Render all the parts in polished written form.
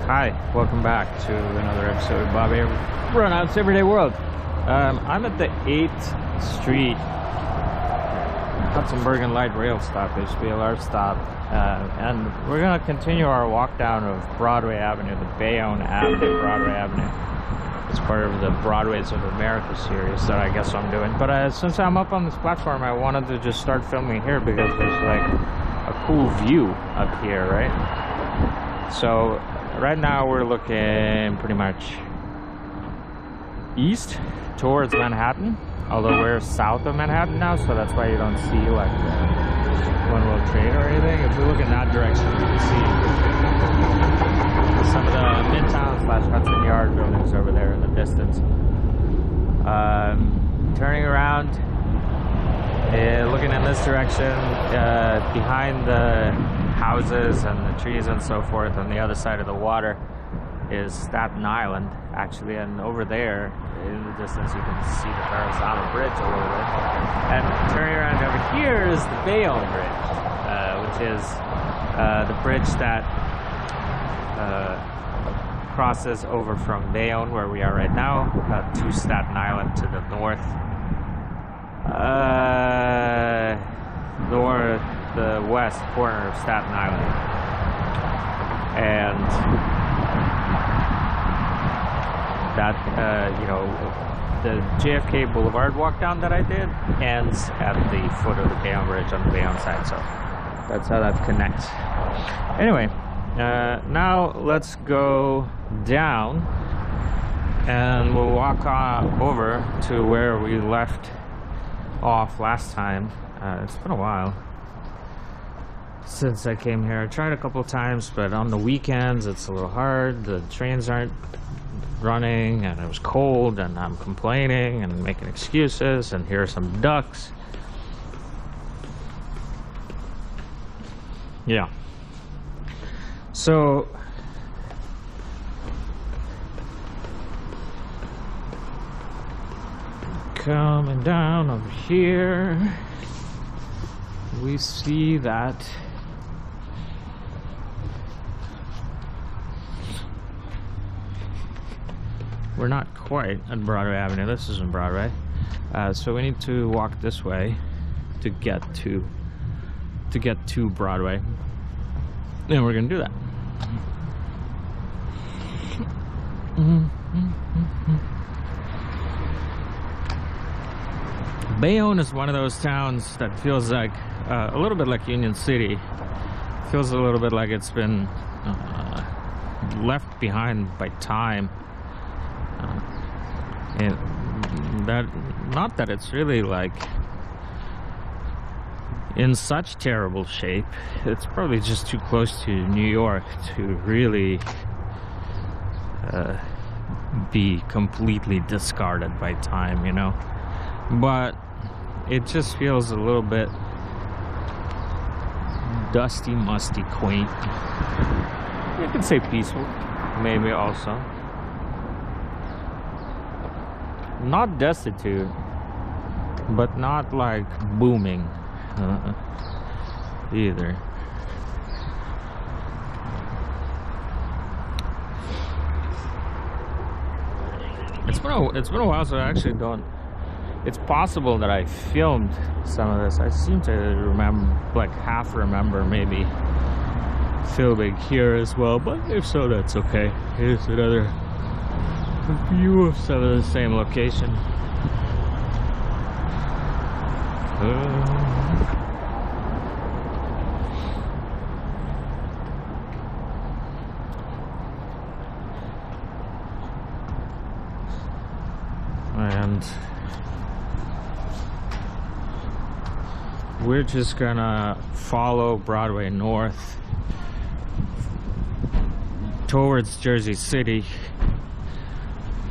Hi, welcome back to another episode of BobbyRunout's Everyday World. I'm at the 8th Street Hudson Bergen Light Rail stop, HBLR stop, and we're going to continue our walk down of Broadway Avenue, the Bayonne Ave, Broadway Avenue. It's part of the Broadways of America series that I guess I'm doing. But since I'm up on this platform, I wanted to just start filming here because there's like a cool view up here, right? So right now we're looking pretty much east towards Manhattan, although we're south of Manhattan now, so that's why you don't see like the One World Trade or anything. If we look in that direction, you can see some of the Midtown/Hudson Yard buildings over there in the distance. Turning around, looking in this direction, behind the houses and the trees and so forth on the other side of the water is Staten Island, actually, and over there in the distance you can see the horizontal bridge a little bit. And turning around over here is the Bayonne Bridge, which is the bridge that crosses over from Bayonne, where we are right now, to Staten Island to the north. The west corner of Staten Island, and that the JFK Boulevard walk down that I did ends at the foot of the Bayonne Bridge on the Bayonne side, so that's how that connects. Anyway, now let's go down and we'll walk over to where we left off last time. It's been a while since I came here. I tried a couple of times, but on the weekends it's a little hard. The trains aren't running and it was cold and I'm complaining and making excuses, and here are some ducks. Yeah. So coming down over here, we see that we're not quite on Broadway Avenue. This isn't Broadway, so we need to walk this way to get to Broadway, and we're gonna do that. Bayonne is one of those towns that feels like a little bit like Union City. Feels a little bit like it's been left behind by time. And that, not that it's really like in such terrible shape. It's probably just too close to New York to really be completely discarded by time, you know. But it just feels a little bit dusty, musty, quaint. You could say peaceful, maybe also. Not destitute, but not like booming either. It's been a while, so I actually don't. It's possible that I filmed some of this. I seem to remember, like half remember maybe filming here as well, but if so, that's okay. Here's another view of some of the same location. And we're just gonna follow Broadway north towards Jersey City.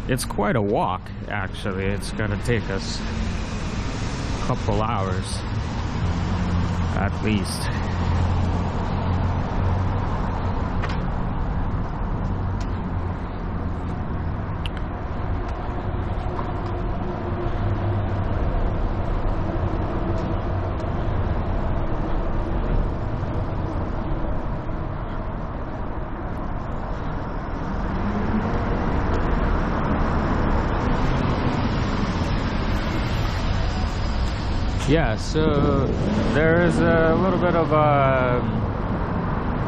It's quite a walk, actually. It's gonna take us a couple hours at least. Yeah, so there's a little bit of a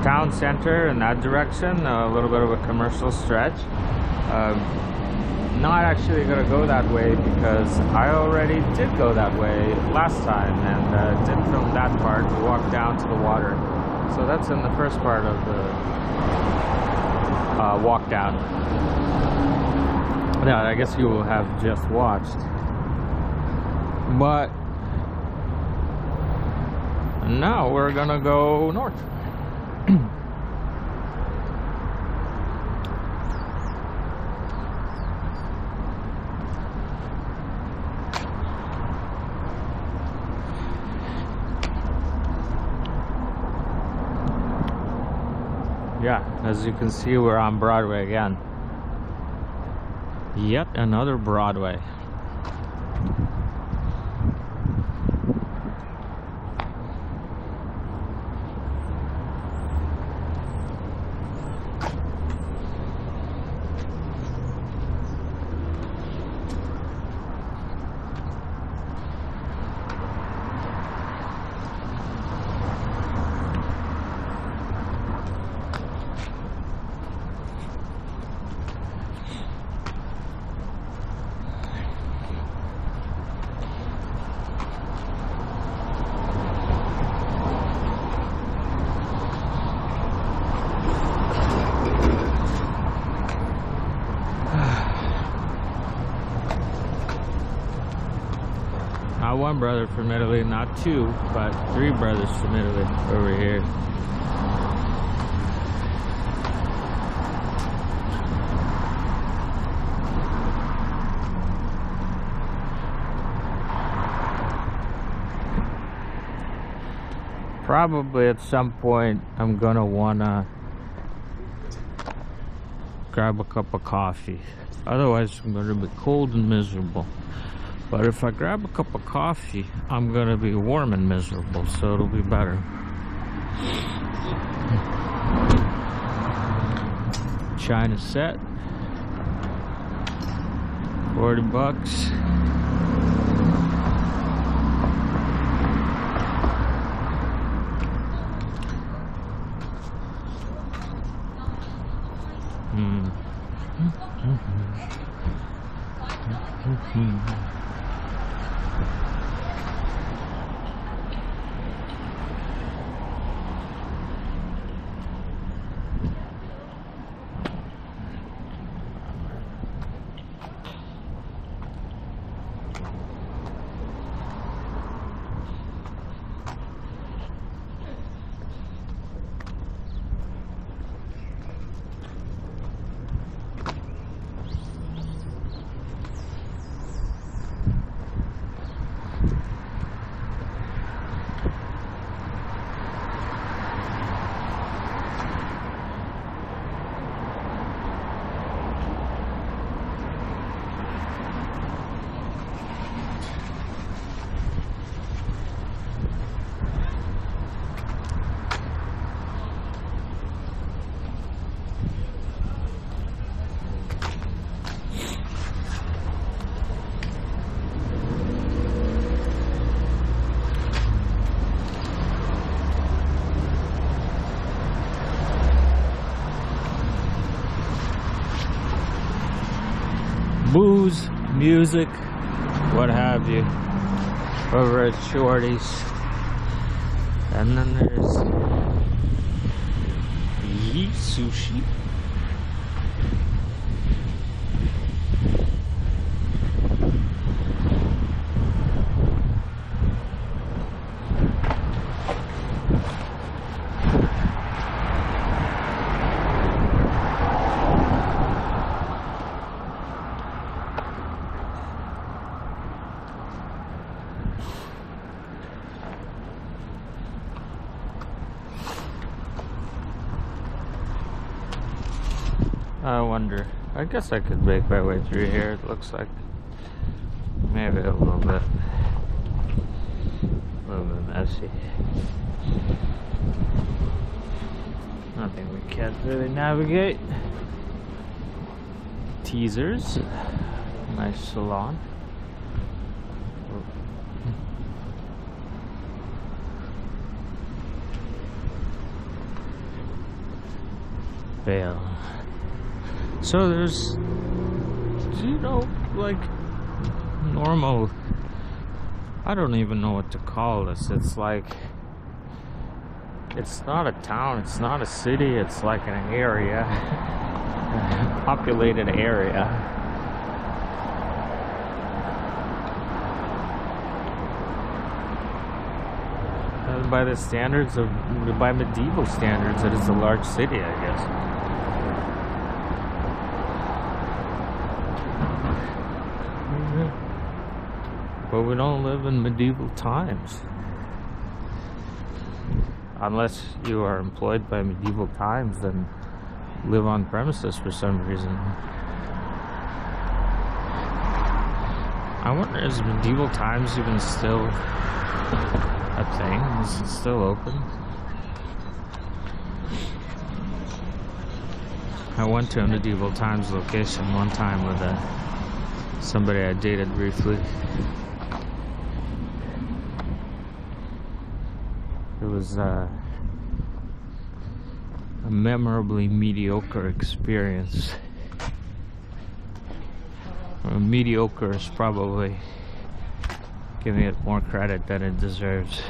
town center in that direction, a little bit of a commercial stretch. Not actually gonna go that way because I already did go that way last time and did film that part to walk down to the water. So that's in the first part of the walk down. Yeah, I guess you will have just watched. But now we're gonna go north. Yeah, as you can see, we're on Broadway again. Yet another Broadway. Not one brother from Italy, not two, but three brothers from Italy over here. Probably at some point I'm gonna wanna grab a cup of coffee. Otherwise I'm gonna be cold and miserable. But if I grab a cup of coffee, I'm gonna be warm and miserable, so it'll be better. China set. 40 bucks. Booze, music, what have you, over at Shorty's. And then there's Yeet Sushi. I wonder. I guess I could make my way through here. It looks like maybe a little bit messy. Nothing we can't really navigate. Teasers. Nice salon. Bayonne. So there's, you know, like normal, I don't even know what to call this. It's like, it's not a town, it's not a city, it's like an area, a populated area. By the standards of, by medieval standards, it is a large city, I guess. But we don't live in medieval times. Unless you are employed by medieval times, then live on premises for some reason. I wonder, is medieval times even still a thing? Is it still open? I went to a medieval times location one time with somebody I dated briefly. It was a memorably mediocre experience. Mediocre is probably giving it more credit than it deserves.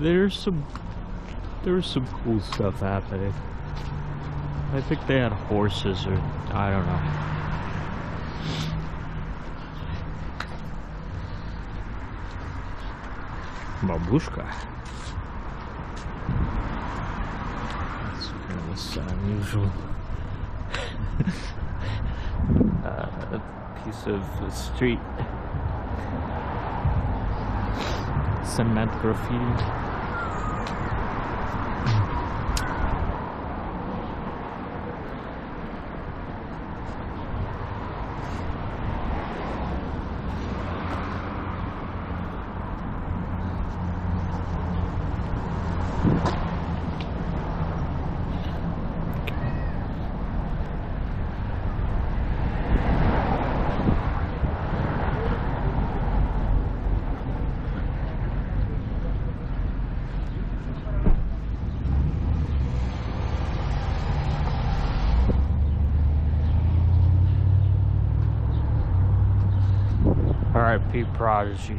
There was some cool stuff happening. I think they had horses, or I don't know. Babushka. That's kind of unusual. A piece of the street. Cement graffiti. R.I.P. Prodigy.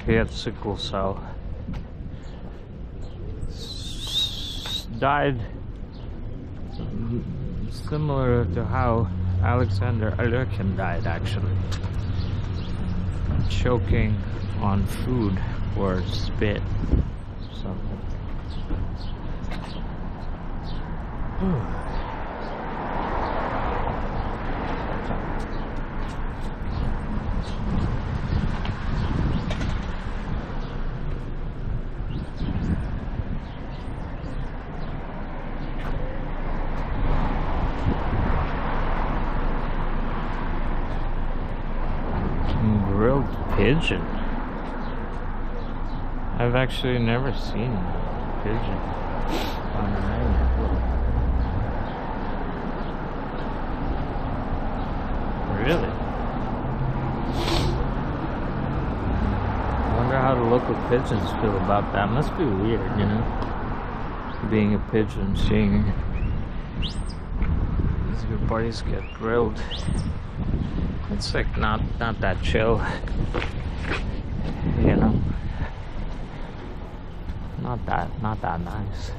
He had sickle cell. Died similar to how Alexander Alekhine died, actually. Choking on food or spit. Something. Grilled pigeon. I've actually never seen pigeon on the menu. Really? I wonder how the local pigeons feel about that. Must be weird, you know? Being a pigeon, seeing these good buddies get grilled. It's like not that chill, you know? Not that nice.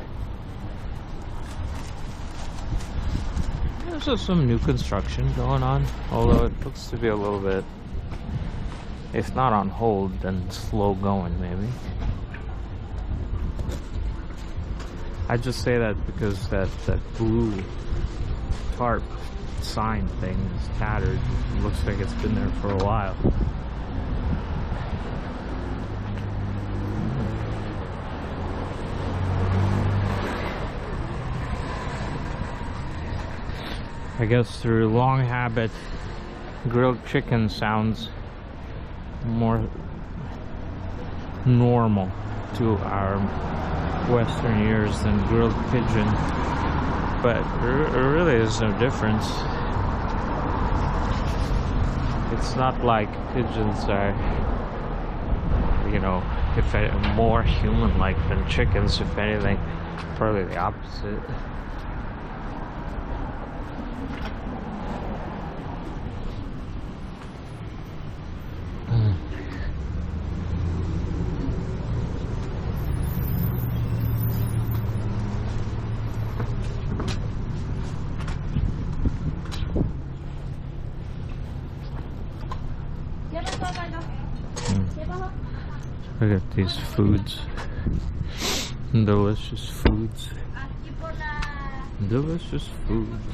There's just some new construction going on, although it looks to be a little bit, if not on hold, then slow going maybe. I just say that because that blue tarp sign thing is tattered. It looks like it's been there for a while. I guess through long habit, grilled chicken sounds more normal to our Western ears than grilled pigeon. but there really is no difference. It's not like pigeons are, you know, more human-like than chickens. If anything, probably the opposite. Look at these foods. Delicious foods. Delicious foods.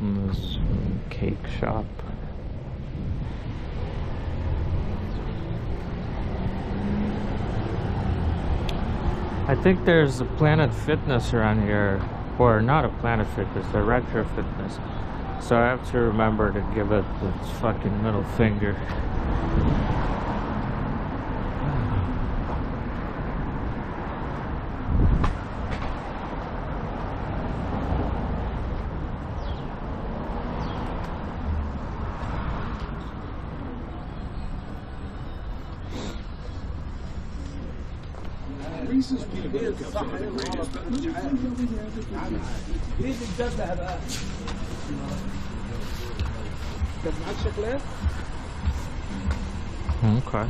And this cake shop. I think there's a Planet Fitness around here, or not a Planet Fitness, a Retro Fitness. So I have to remember to give it its fucking middle finger. Okay.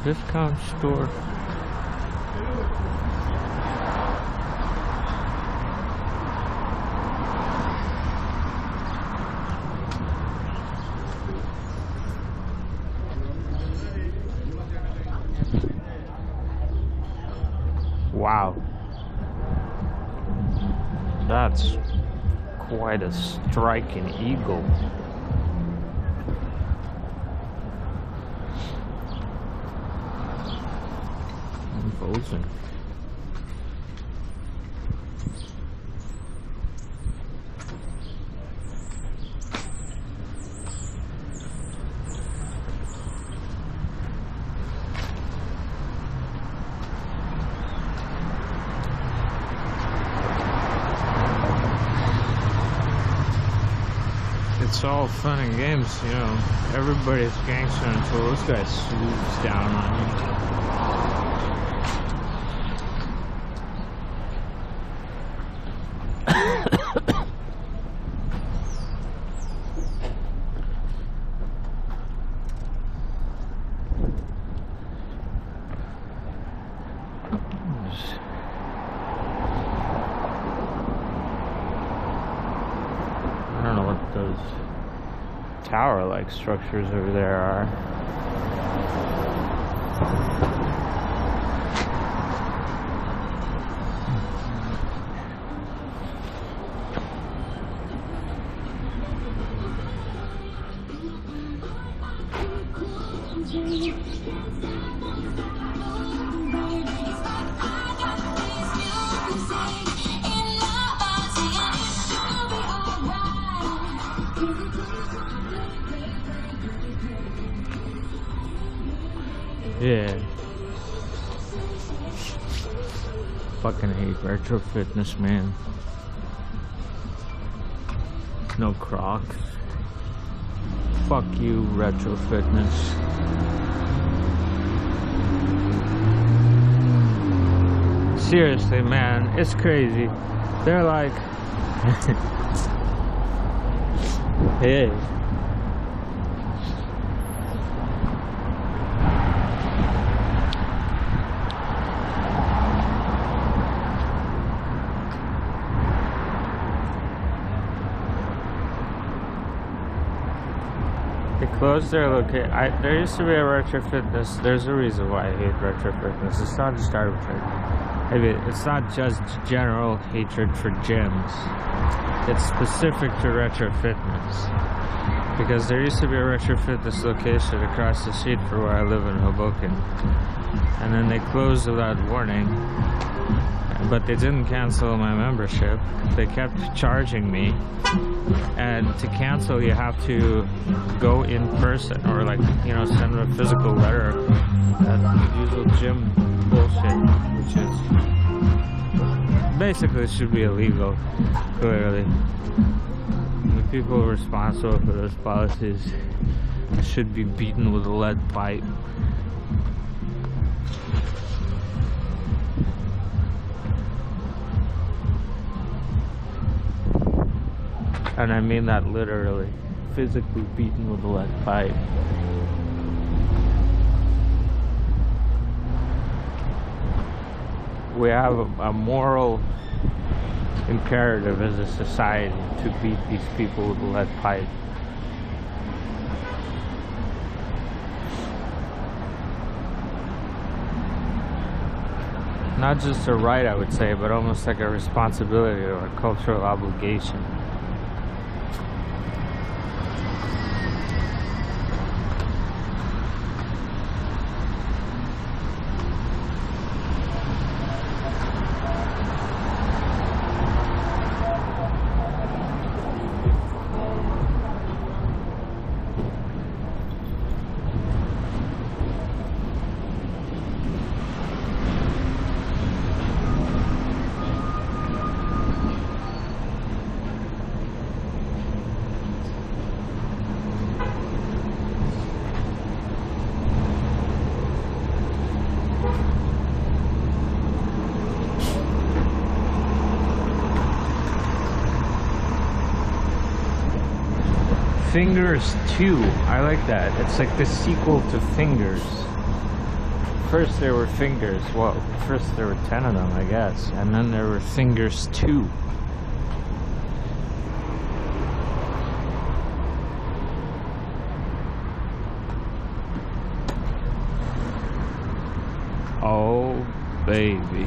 Discount store. Wow, that's quite a striking eagle. Imposing. It's all fun and games, you know. Everybody's gangster until this guy swoops down on you. I don't know what those tower-like structures over there are. Yeah. Fucking hate retro fitness, man. No Crocs. Fuck you, retro fitness. Seriously, man, it's crazy. They're like, hey. They closed their location. There used to be a retro fitness. There's a reason why I hate retro fitness. It's not just arbitrary. I mean, it's not just general hatred for gyms. It's specific to retro fitness. Because there used to be a retro fitness location across the street from where I live in Hoboken. And then they closed without warning. but they didn't cancel my membership. They kept charging me, and to cancel you have to go in person or, like, you know, send a physical letter. That usual gym bullshit, which is basically should be illegal, clearly. The people responsible for those policies should be beaten with a lead pipe. And I mean that literally, physically beaten with a lead pipe. We have a moral imperative as a society to beat these people with a lead pipe. Not just a right, I would say, but almost like a responsibility or a cultural obligation. Fingers 2, I like that. It's like the sequel to Fingers. First there were Fingers, well, first there were 10 of them, I guess, and then there were Fingers 2. Oh, baby.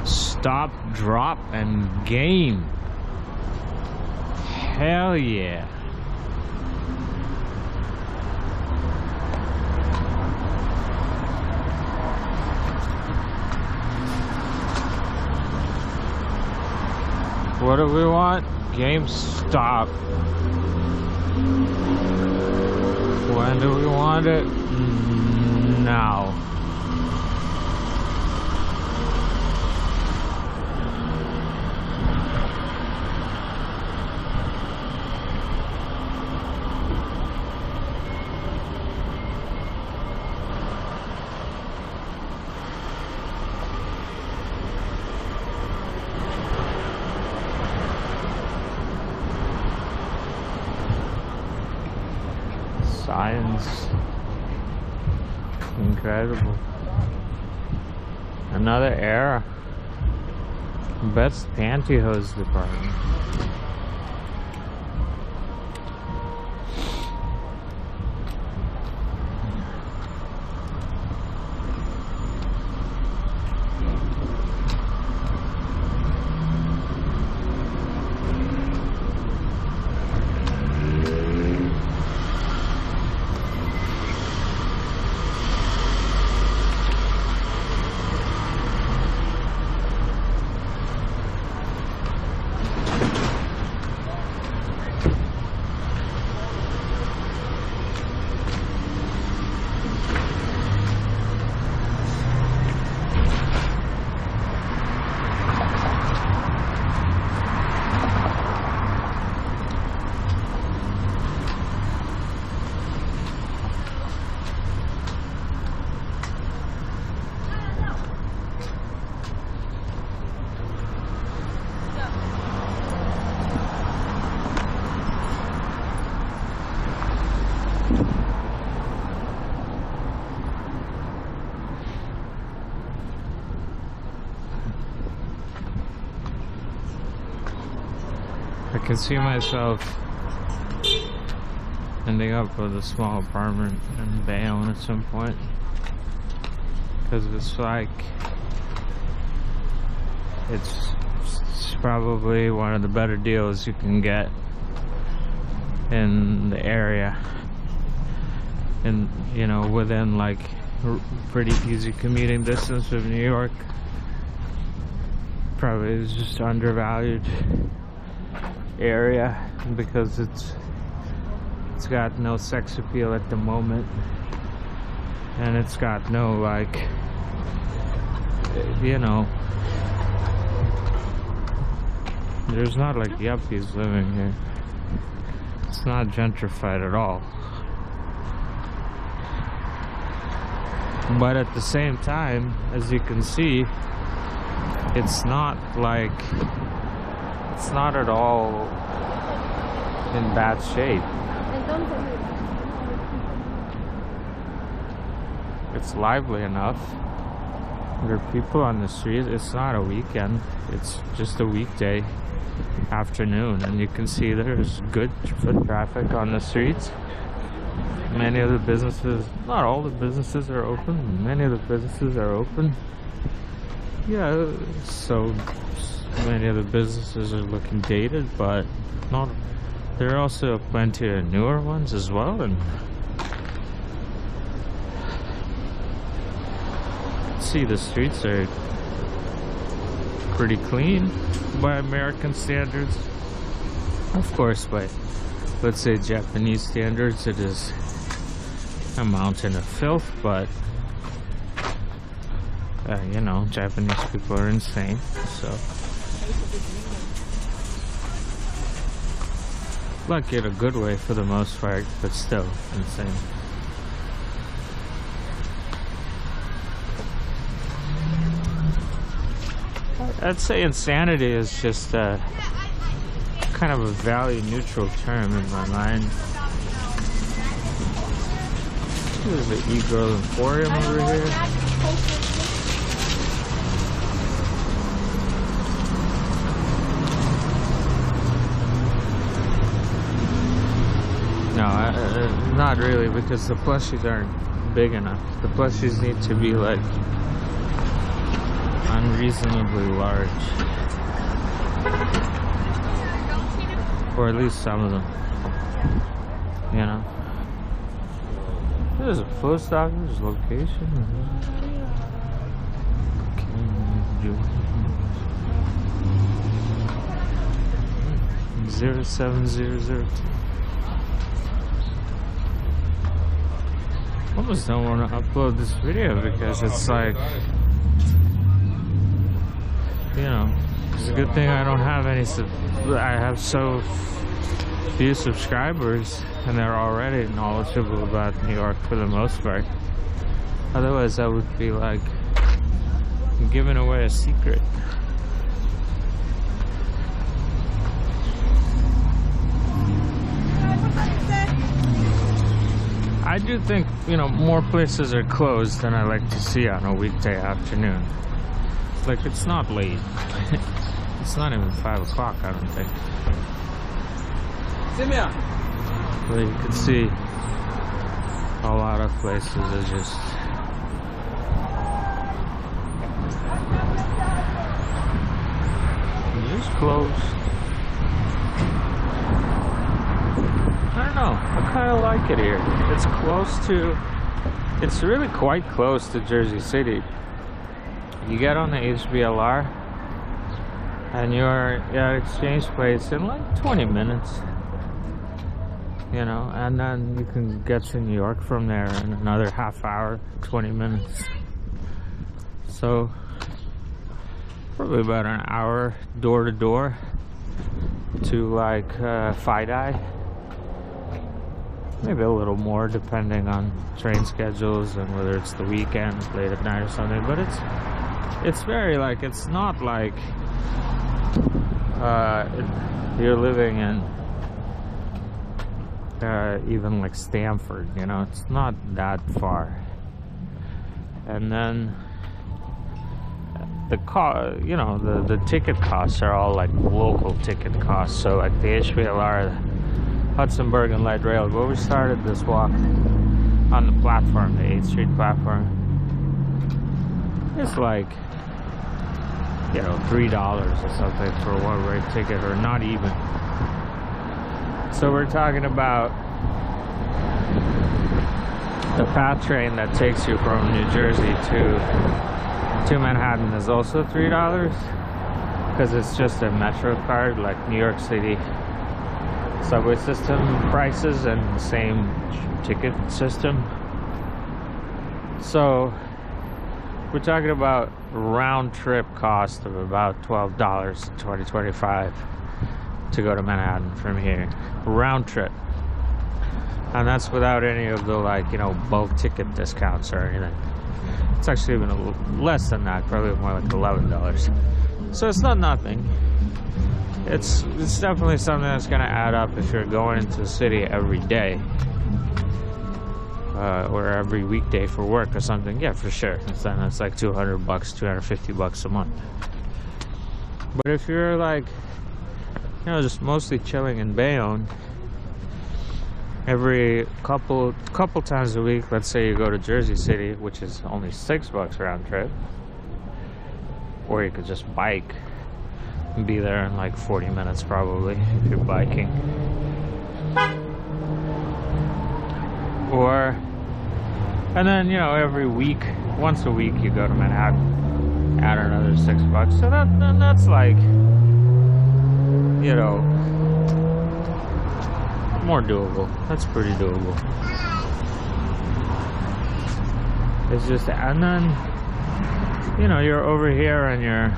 Stop, drop, and game. Hell yeah. What do we want? Game stop. When do we want it? Now. Science. Incredible. Another era. Best pantyhose department. I can see myself ending up with a small apartment in Bayonne at some point, because it's like it's probably one of the better deals you can get in the area, and you know, within like pretty easy commuting distance from New York. Probably is just undervalued area because it's got no sex appeal at the moment, and it's got no, like, you know, there's not like yuppies living here. It's not gentrified at all. But at the same time, as you can see, it's not like, it's not at all in bad shape. It's lively enough. There are people on the street. It's not a weekend. It's just a weekday afternoon, and you can see there's good foot traffic on the streets. Many of the businesses, not all the businesses are open. Many of the businesses are open. Yeah, so many of the businesses are looking dated, but not. There are also plenty of newer ones as well, and see, the streets are pretty clean by American standards. Of course, by, let's say, Japanese standards, it is a mountain of filth, but you know, Japanese people are insane, so like in a good way for the most part, but still insane. I'd say insanity is just kind of a value neutral term in my mind. There's the E-Girl Emporium over here. No, not really, because the plushies aren't big enough. The plushies need to be like unreasonably large, or at least some of them, you know. There's a post office location. 07002. I almost don't want to upload this video because it's like, you know, it's a good thing I don't have any, I have so few subscribers, and they're already knowledgeable about New York for the most part. Otherwise, I would be like giving away a secret. I do think, you know, more places are closed than I like to see on a weekday afternoon. Like, it's not late. It's not even 5 o'clock, I don't think. But you can see a lot of places are just closed. I don't know, I kind of like it here. It's close to, it's really quite close to Jersey City. You get on the HBLR and you're at Exchange Place in like 20 minutes, you know, and then you can get to New York from there in another half hour, 20 minutes. So probably about an hour door to door to like FiDi. Maybe a little more depending on train schedules and whether it's the weekend, late at night or something. But it's very like, it's not like you're living in even like Stamford, you know, it's not that far. And then the you know, the ticket costs are all like local ticket costs. So like the HBLR, Hudson Bergen Light Rail, where we started this walk on the platform, the 8th Street platform, it's like, you know, $3 or something for a one-way ticket, or not even. So we're talking about The PATH train that takes you from New Jersey to Manhattan is also $3 because it's just a Metro card, like New York City subway system prices and the same ticket system. So we're talking about round trip cost of about $12 in 2025 to go to Manhattan from here, round trip. And that's without any of the, like, you know, bulk ticket discounts or anything. It's actually even a little less than that, probably more like $11. So it's not nothing. It's definitely something that's going to add up if you're going into the city every day, or every weekday for work or something. Yeah, for sure. Then it's like $200, $250 a month. But if you're like, you know, just mostly chilling in Bayonne, every couple times a week, let's say you go to Jersey City, which is only $6 round trip, or you could just bike and be there in like 40 minutes probably if you're biking. And then, you know, every week, once a week, you go to Manhattan, add another $6. So that's like, you know, more doable. That's pretty doable. It's just, and then, you know, you're over here and you're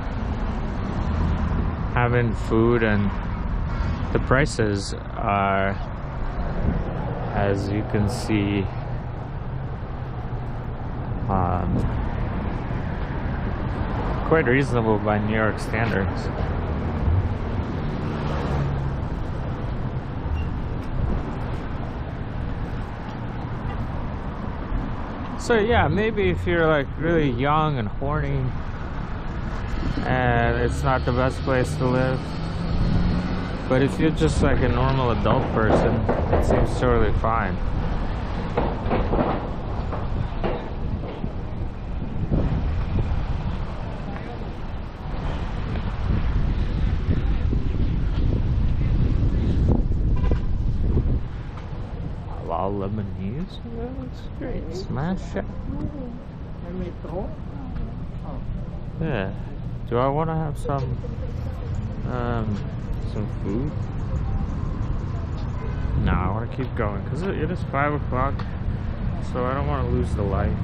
having food, and the prices are, as you can see, quite reasonable by New York standards. So yeah, maybe if you're like really young and horny and it's not the best place to live, but if you're just like a normal adult person, it seems totally fine. Lebanese? That's great. Smash it. Yeah. Do I want to have some food? No, I want to keep going because it is 5 o'clock, so I don't want to lose the light.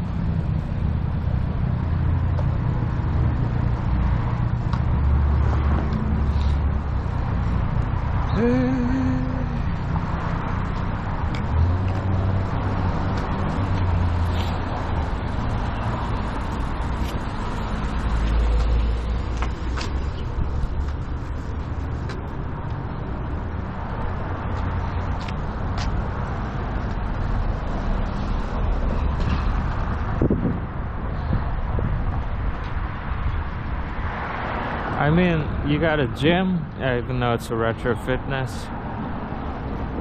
I mean, you got a gym, even though it's a retro fitness.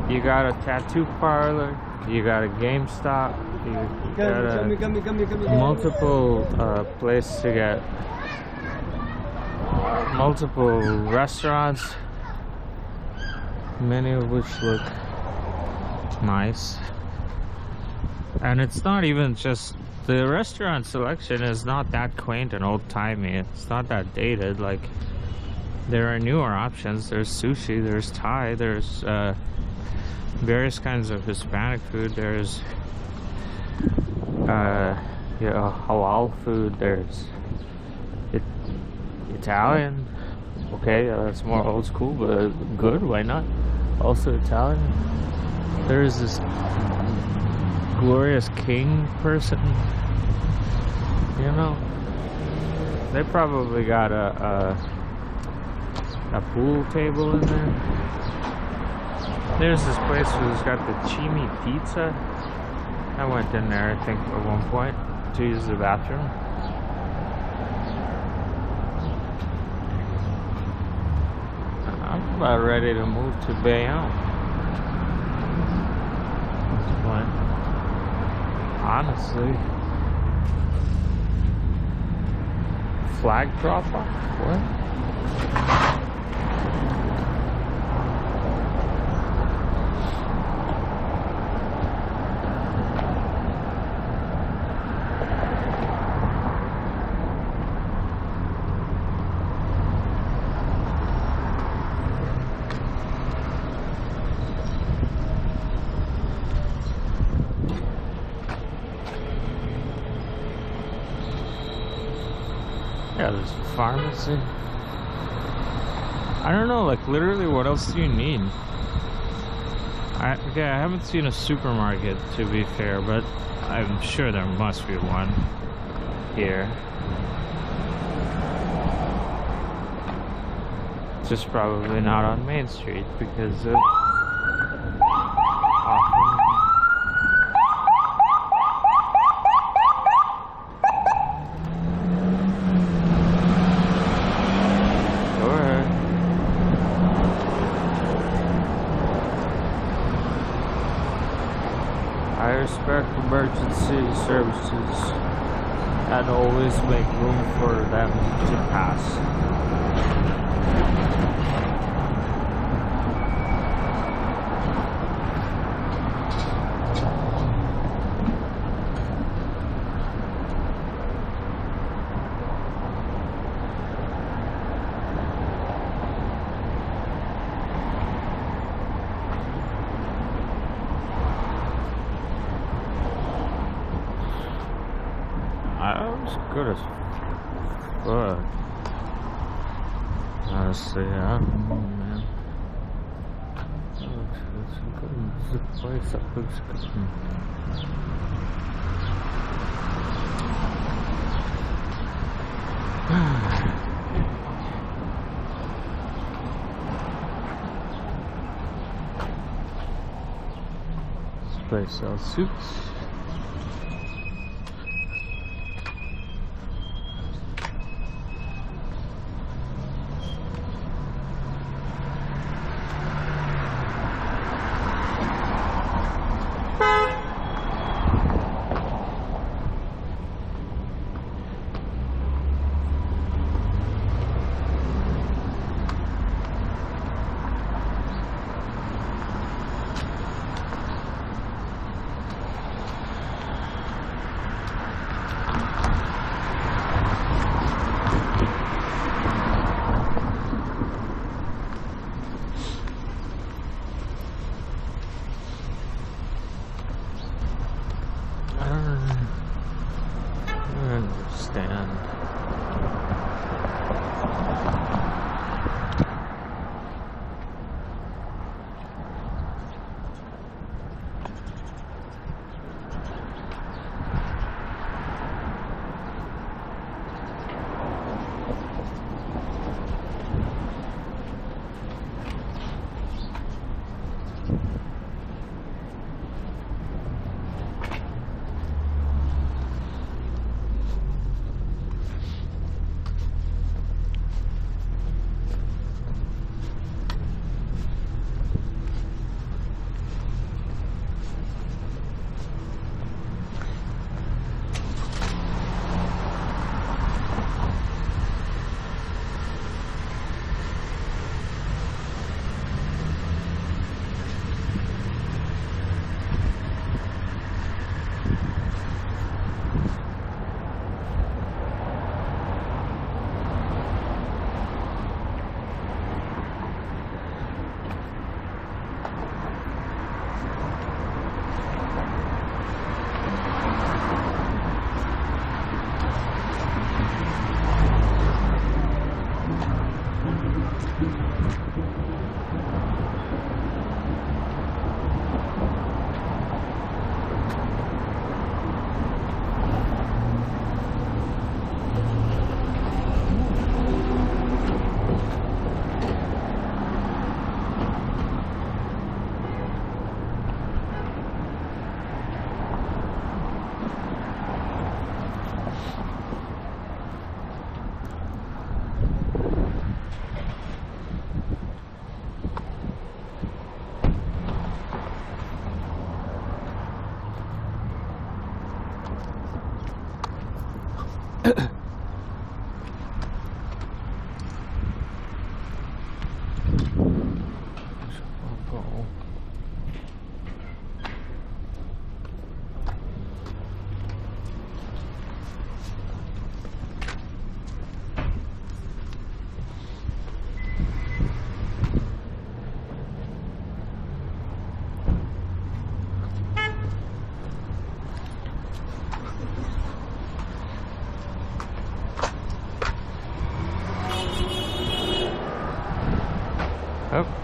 You got a tattoo parlor. You got a GameStop. You got multiple places to get multiple restaurants, many of which look nice. And it's not even just, the restaurant selection is not that quaint and old-timey. It's not that dated. Like, there are newer options. There's sushi, there's Thai, there's various kinds of Hispanic food. There's halal food. There's Italian. Okay, that's more old school, but good. Why not? Also Italian. There's this Glorious King person, you know, they probably got a pool table in there. There's this place who's got the Chimi Pizza. I went in there, I think, at one point to use the bathroom. I'm about ready to move to Bayonne. Honestly, flag drop off? What? Yeah, there's a pharmacy. I don't know, like literally what else do you need? Okay, I haven't seen a supermarket to be fair, but I'm sure there must be one here. Just probably not on Main Street because of often. Go ahead. I respect emergency services and always make room for them to pass. Good as fuck. Honestly, I don't know, man. It's a place that looks good. This place sells suits.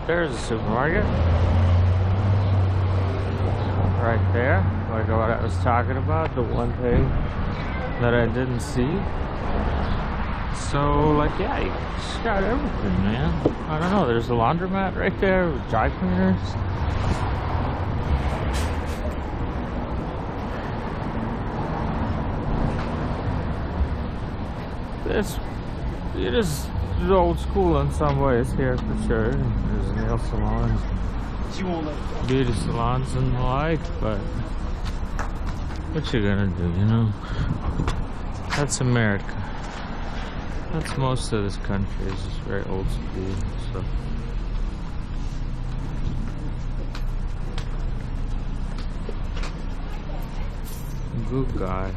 There's a supermarket. Right there. Like what I was talking about, the one thing that I didn't see. So, like, yeah, you just got everything, man. I don't know, there's a laundromat right there with dry cleaners. It is old school in some ways here for sure. There's nail salons, beauty salons and the like, but what you gonna do, you know? That's America. That's most of this country. It's just very old school. So. Good guy.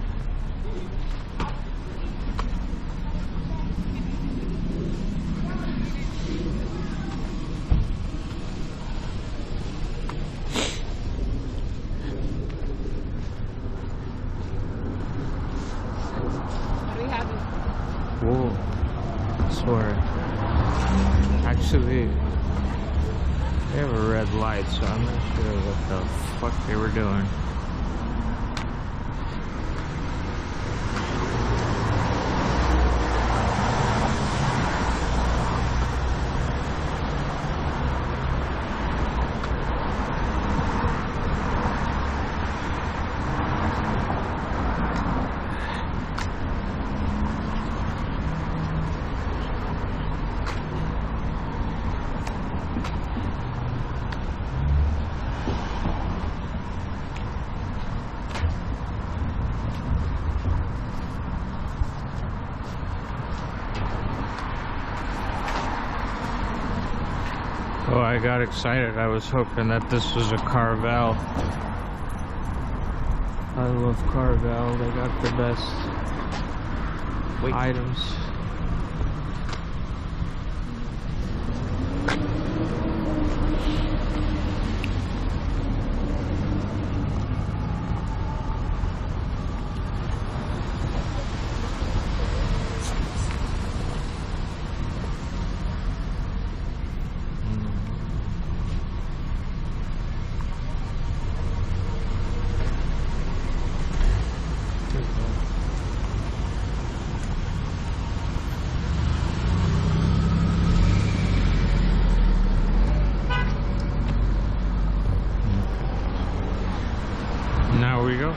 Whoa. Sorry. Actually, they have a red light, so I'm not sure what the fuck they were doing. Oh, I got excited. I was hoping that this was a Carvel. I love Carvel. They got the best items. Now we go.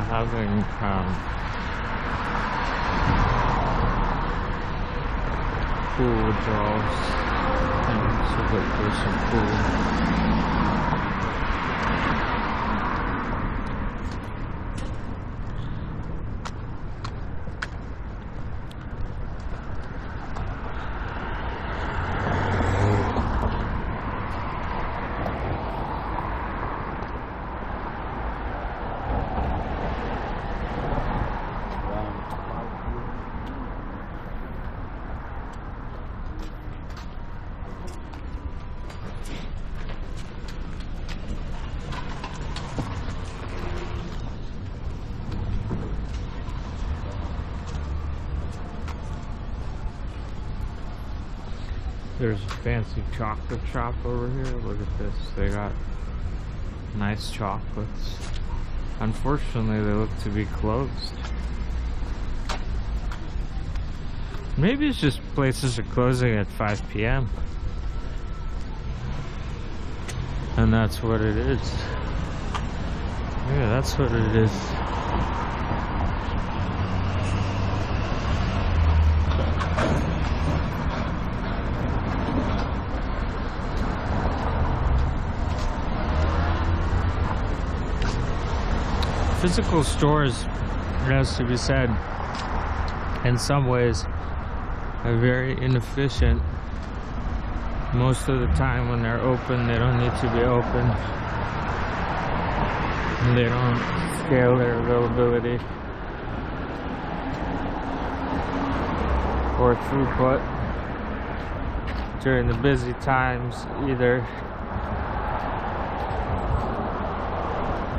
Having pool withdrawals, and so that there's some pool. There's a fancy chocolate shop over here. Look at this. They got nice chocolates. Unfortunately, they look to be closed. Maybe it's just places are closing at 5 p.m. And that's what it is. Yeah, that's what it is. Physical stores, it has to be said, in some ways are very inefficient. Most of the time when they're open, they don't need to be open. They don't scale their availability or throughput during the busy times either.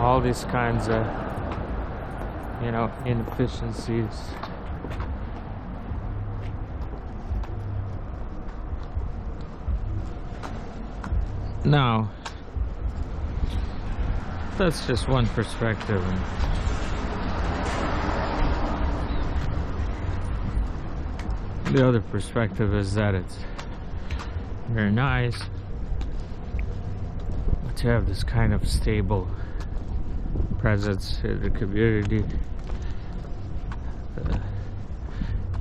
All these kinds of, you know, inefficiencies. Now, that's just one perspective. The other perspective is that it's very nice to have this kind of stable presence in the community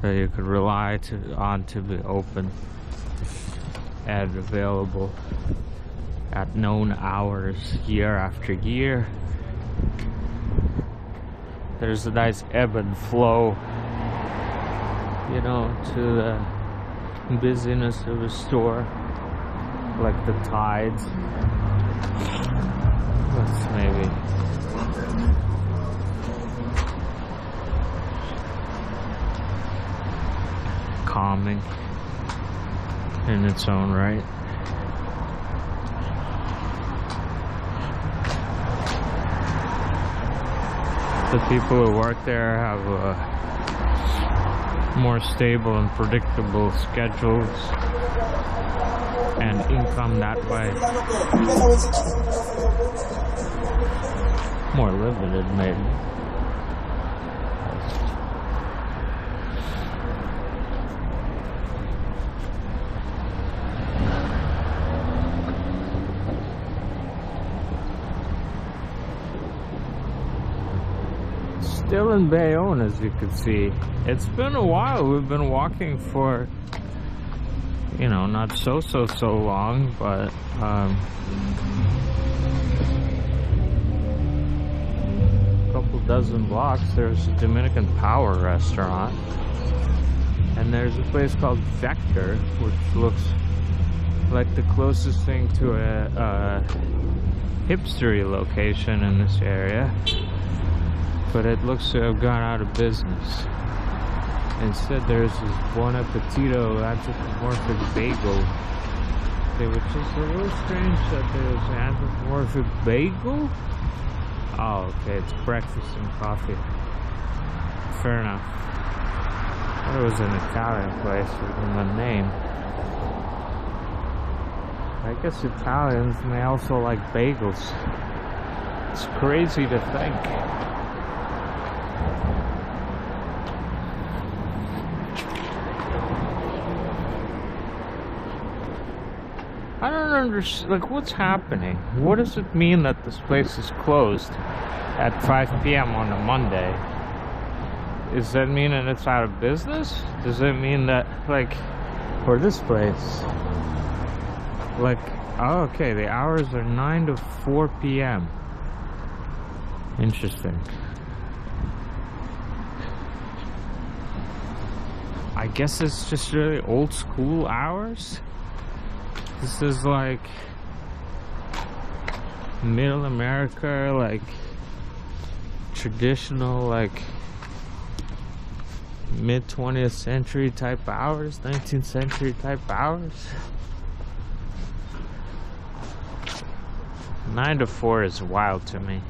that you could rely on to be open and available at known hours year after year. There's a nice ebb and flow, you know, to the busyness of a store, like the tides. Let's maybe calming in its own right. The people who work there have more stable and predictable schedules and income that way. More limited, maybe. Still in Bayonne, as you can see. It's been a while. We've been walking for, you know, not so long, but a couple dozen blocks. There's a Dominican Power restaurant, and there's a place called Vector, which looks like the closest thing to a hipstery location in this area. But it looks to have gone out of business. Instead, there's this Bon Appetito anthropomorphic bagel, which is a little strange that there's an anthropomorphic bagel. Oh, okay, it's breakfast and coffee. Fair enough. I thought it was an Italian place with the name. I guess Italians may also like bagels. It's crazy to think. I don't understand, like, what's happening? What does it mean that this place is closed at 5 p.m. on a Monday? Does that mean that it's out of business? Does it mean that, like, for this place, like, oh, okay, the hours are 9 to 4 p.m. Interesting. I guess it's just really old school hours. This is like middle America, like traditional, like mid 20th century type hours, 19th century type hours. 9 to 4 is wild to me.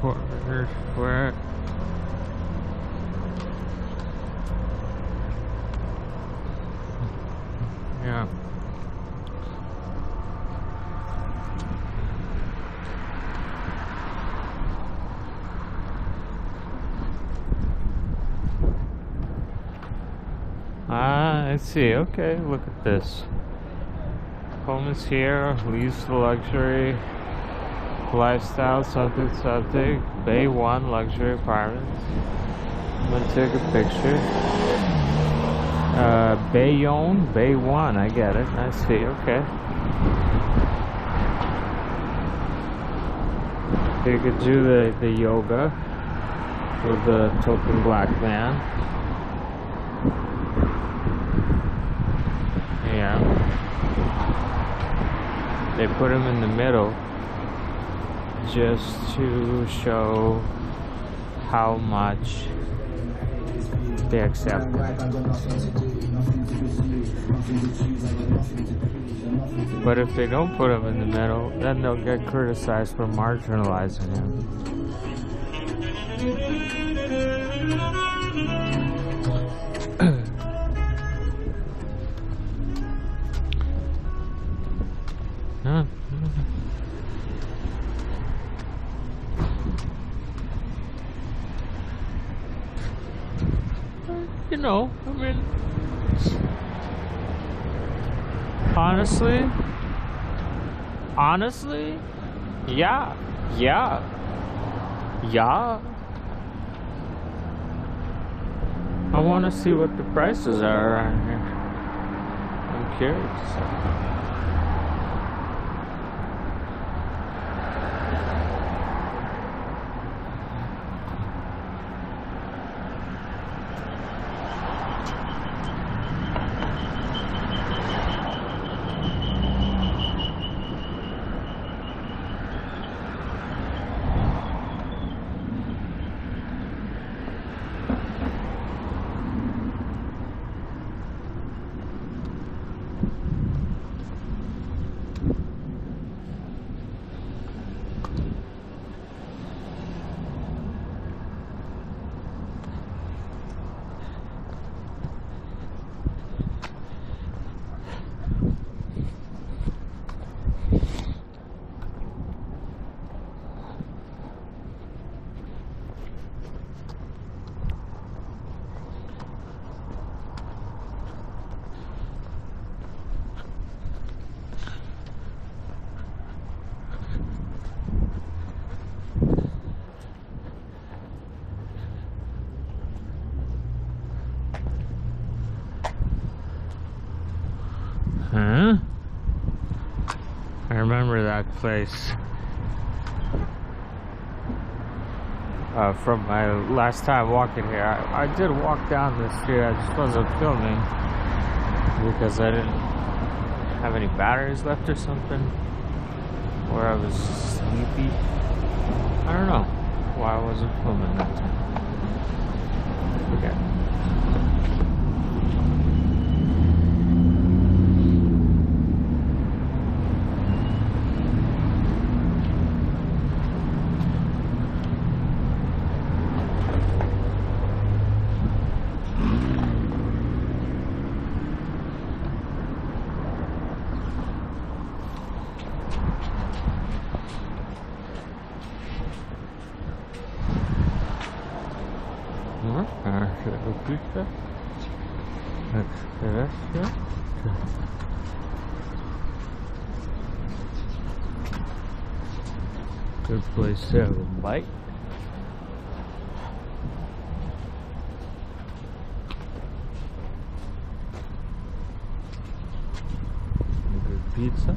Corner square. Yeah. I see. Okay, look at this. Home is here. Lease the luxury. Lifestyle, something, something. Bay 1 luxury apartments. I'm gonna take a picture. Bayonne, Bay 1. I get it. I see. Okay. You could do the yoga with the token black man. Yeah. They put him in the middle just to show how much they accept him. But if they don't put him in the middle, then they'll get criticized for marginalizing him. Huh? You know, I mean, honestly, yeah. I want to see what the prices are around here. I'm curious. Huh? I remember that place from my last time walking here. I did walk down the street. I just wasn't filming because I didn't have any batteries left or something, or I was sleepy. I don't know why I wasn't filming that time. Okay. Good place to have a bite. Good pizza.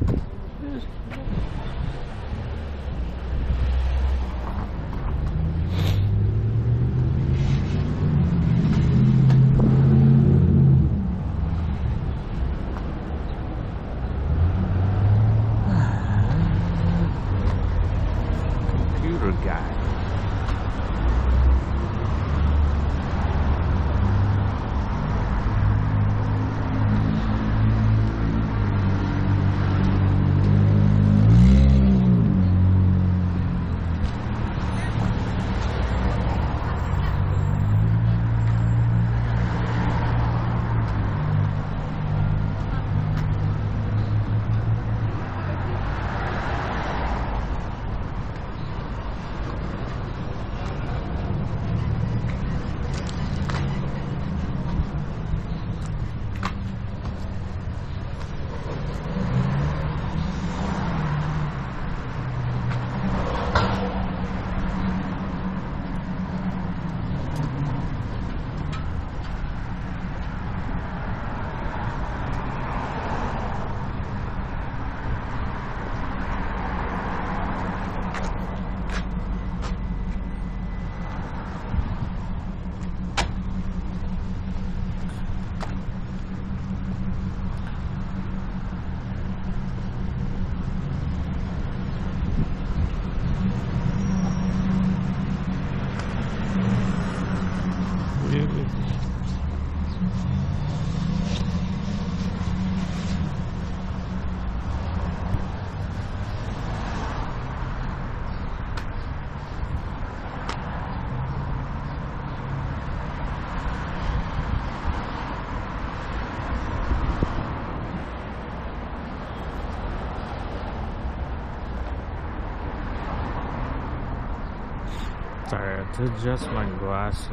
Sorry, I had to adjust my glasses.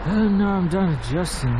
And now I'm done adjusting.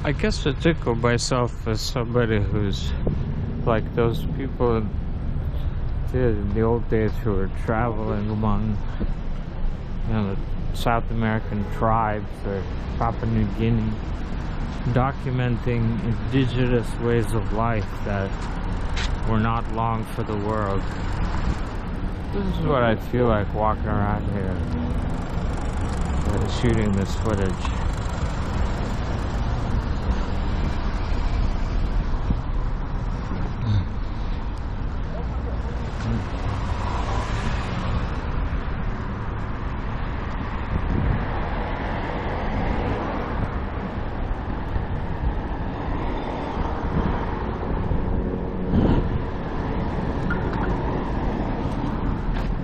I guess I think of myself as somebody who's like those people in the old days who were traveling among, you know, the South American tribes or Papua New Guinea, documenting indigenous ways of life that were not long for the world. This is what I feel like walking around here, shooting this footage.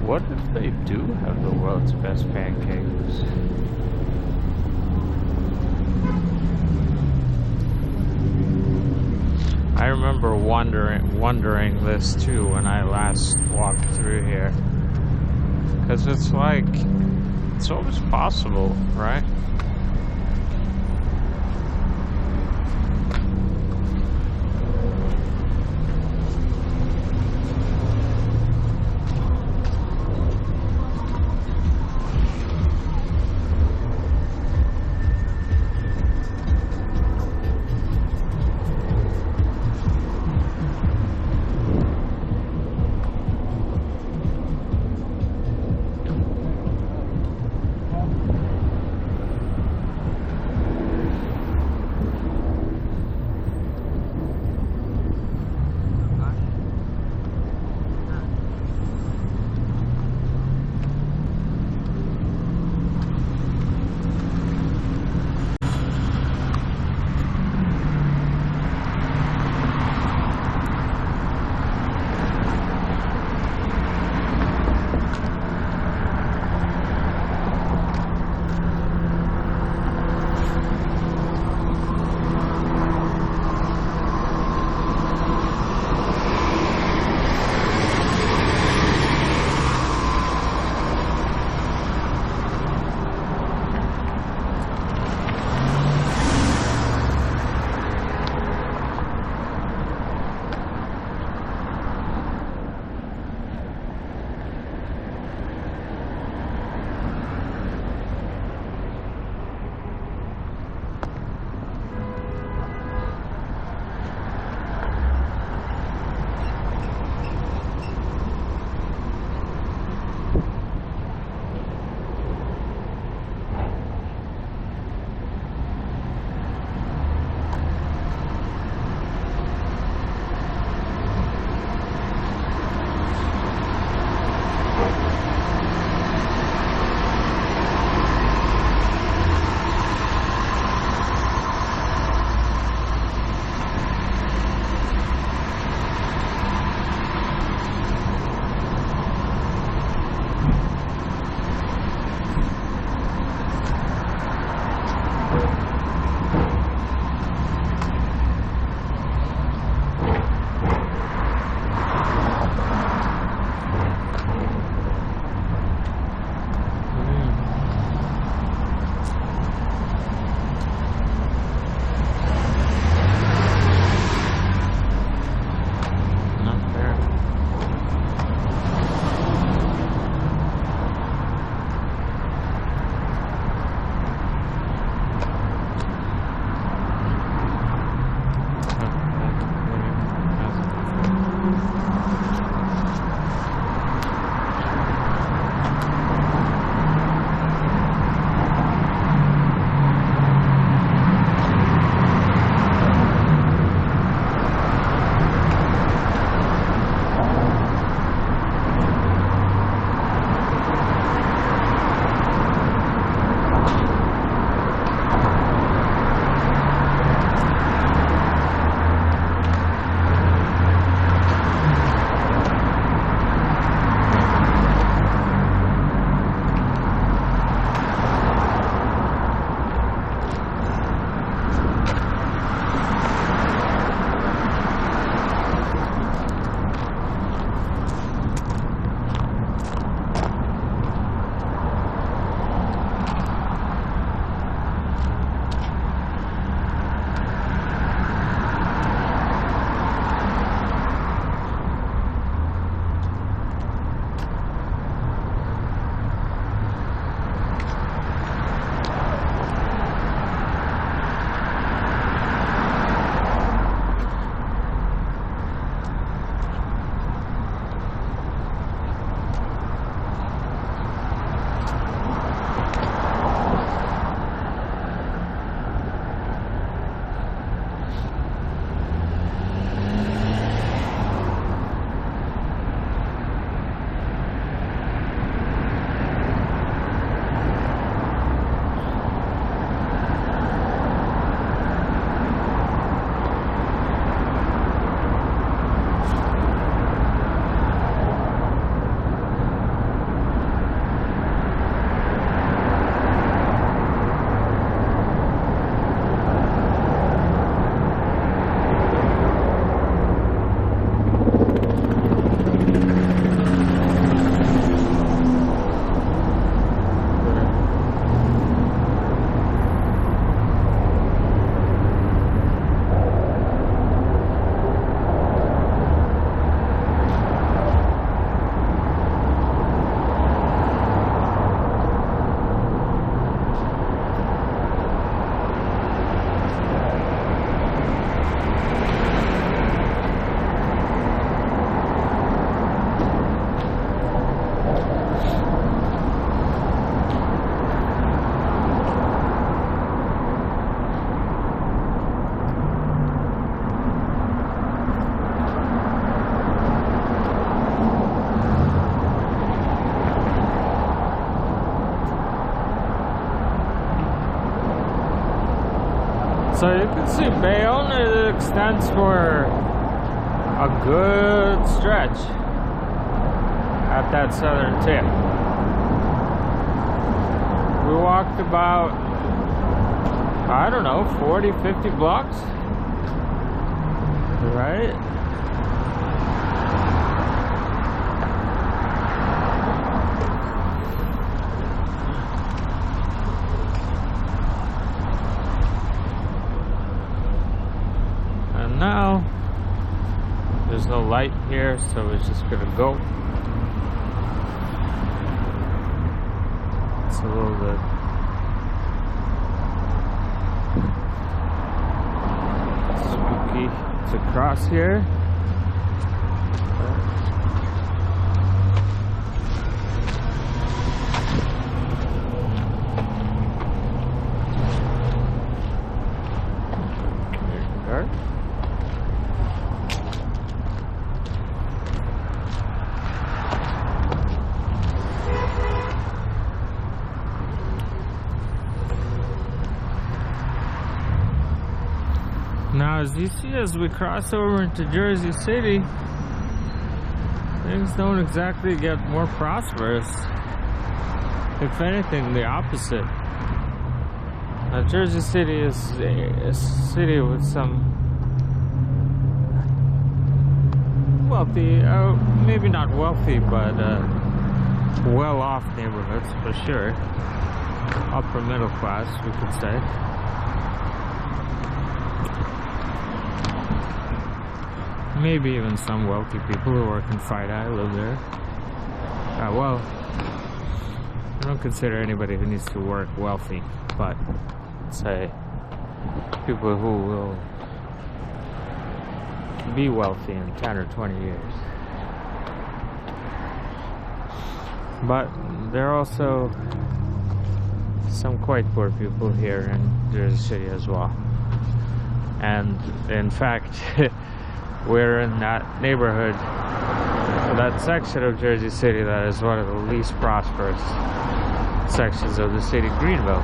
What if they do have the world's best pancakes? I remember wondering this too when I last walked through here. Because it's like, it's always possible, right? So you can see Bayonne, it extends for a good stretch at that southern tip. We walked about, I don't know, 40, 50 blocks, right? And now, there's no light here, so we're just gonna go. It's a little bit spooky to cross here. There. Now, as you see, as we cross over into Jersey City, things don't exactly get more prosperous. If anything, the opposite. Now, Jersey City is a city with some wealthy, maybe not wealthy, but well-off neighborhoods for sure. Upper middle class, we could say. Maybe even some wealthy people who work in FIDA live there. Well, I don't consider anybody who needs to work wealthy, but say people who will be wealthy in 10 or 20 years. But there are also some quite poor people here in Jersey City as well. And in fact, we're in that neighborhood, that section of Jersey City that is one of the least prosperous sections of the city, Greenville.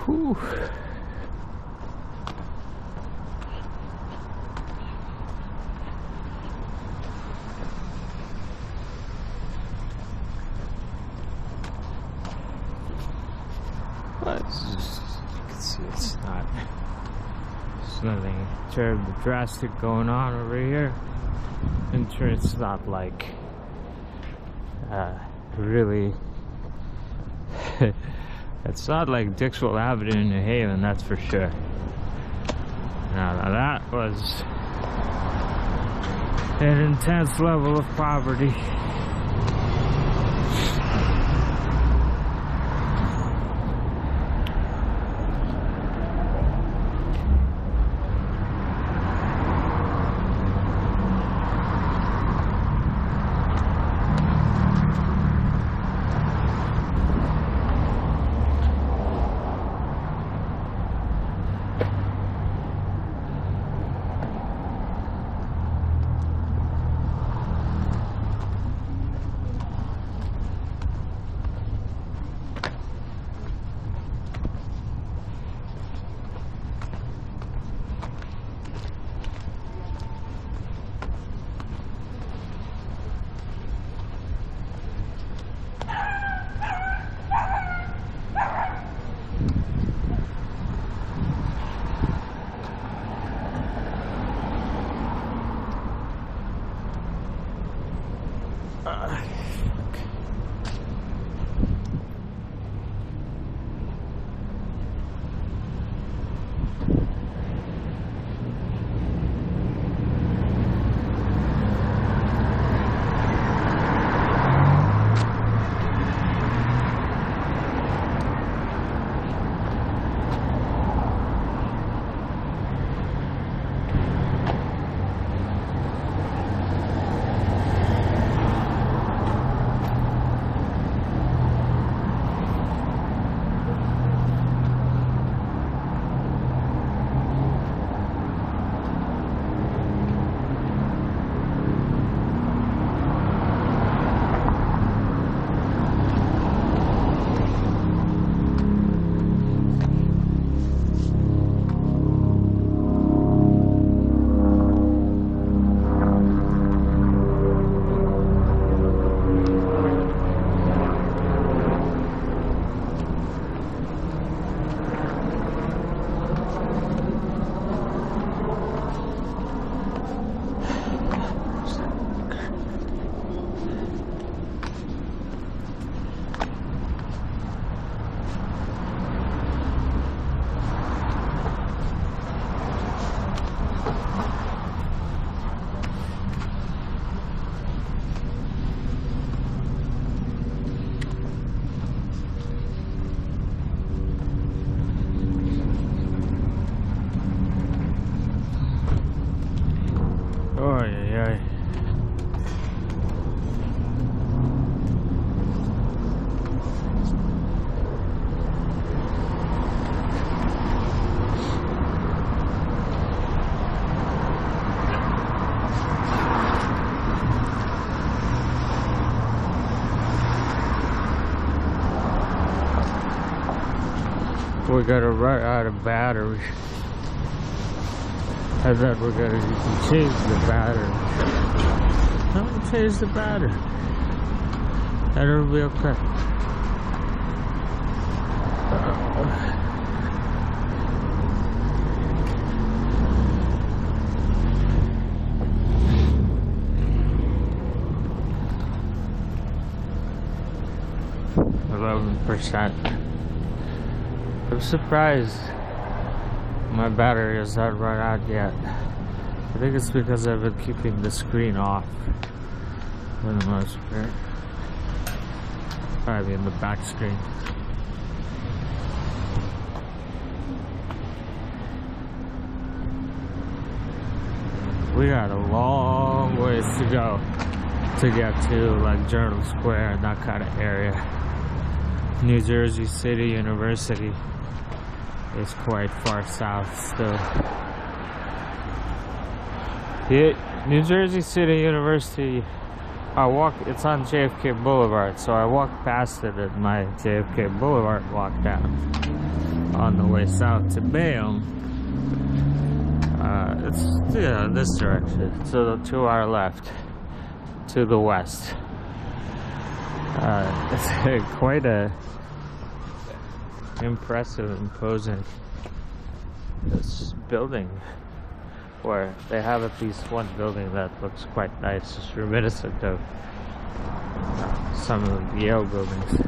Whew. But it's just, you can see there's nothing terribly drastic going on over here. And sure, it's not like really it's not like Dixwell Avenue in New Haven, that's for sure. Now that was an intense level of poverty. we're gonna run out of battery. And then we're gonna change the battery. I'm gonna change the battery. And it'll be okay. %. I'm surprised my battery has not run out yet. I think it's because I've been keeping the screen off for the most part. I mean the back screen. We got a long ways to go to get to like Journal Square and that kind of area. New Jersey City University is quite far south still. New Jersey City University, it's on JFK Boulevard, so I walked past it at my JFK Boulevard walk down on the way south to Bayonne. It's this direction, so to our left, to the west. It's quite a impressive, imposing this building, where they have at least one building that looks quite nice, just reminiscent of some of the Yale buildings.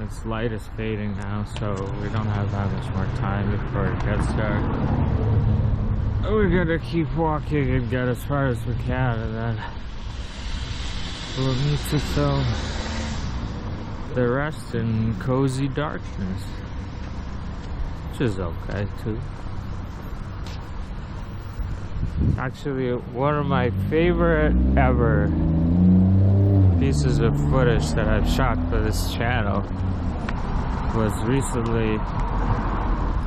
Its light is fading now, so we don't have that much more time before it gets dark. We're gonna keep walking and get as far as we can, and then we'll need to film the rest in cozy darkness, which is okay too. Actually, one of my favorite ever pieces of footage that I've shot for this channel was recently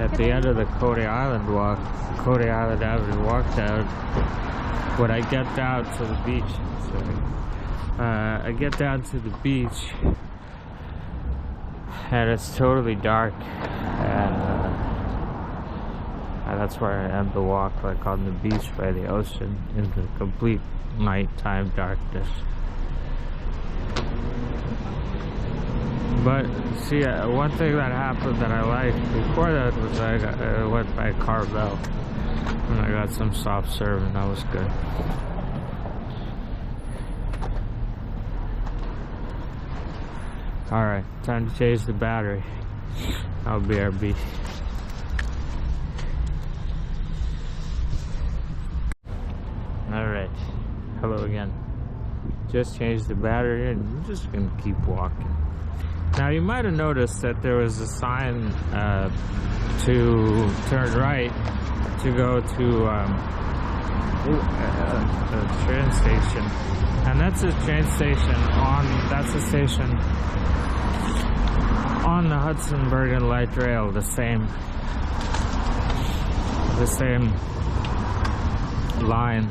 at the end of the Coney Island Avenue walk down. When I get down to the beach, I get down to the beach and it's totally dark, and That's where I end the walk, like on the beach by the ocean, in the complete nighttime darkness. But see, one thing that happened that I liked before that was I went by Carvel and I got some soft serve, and that was good. Alright, time to change the battery. I'll BRB. Alright, hello again. Just changed the battery and I'm just gonna keep walking. Now you might have noticed that there was a sign to turn right to go to a train station, and that's a train station that's a station on the Hudson Bergen Light Rail, the same line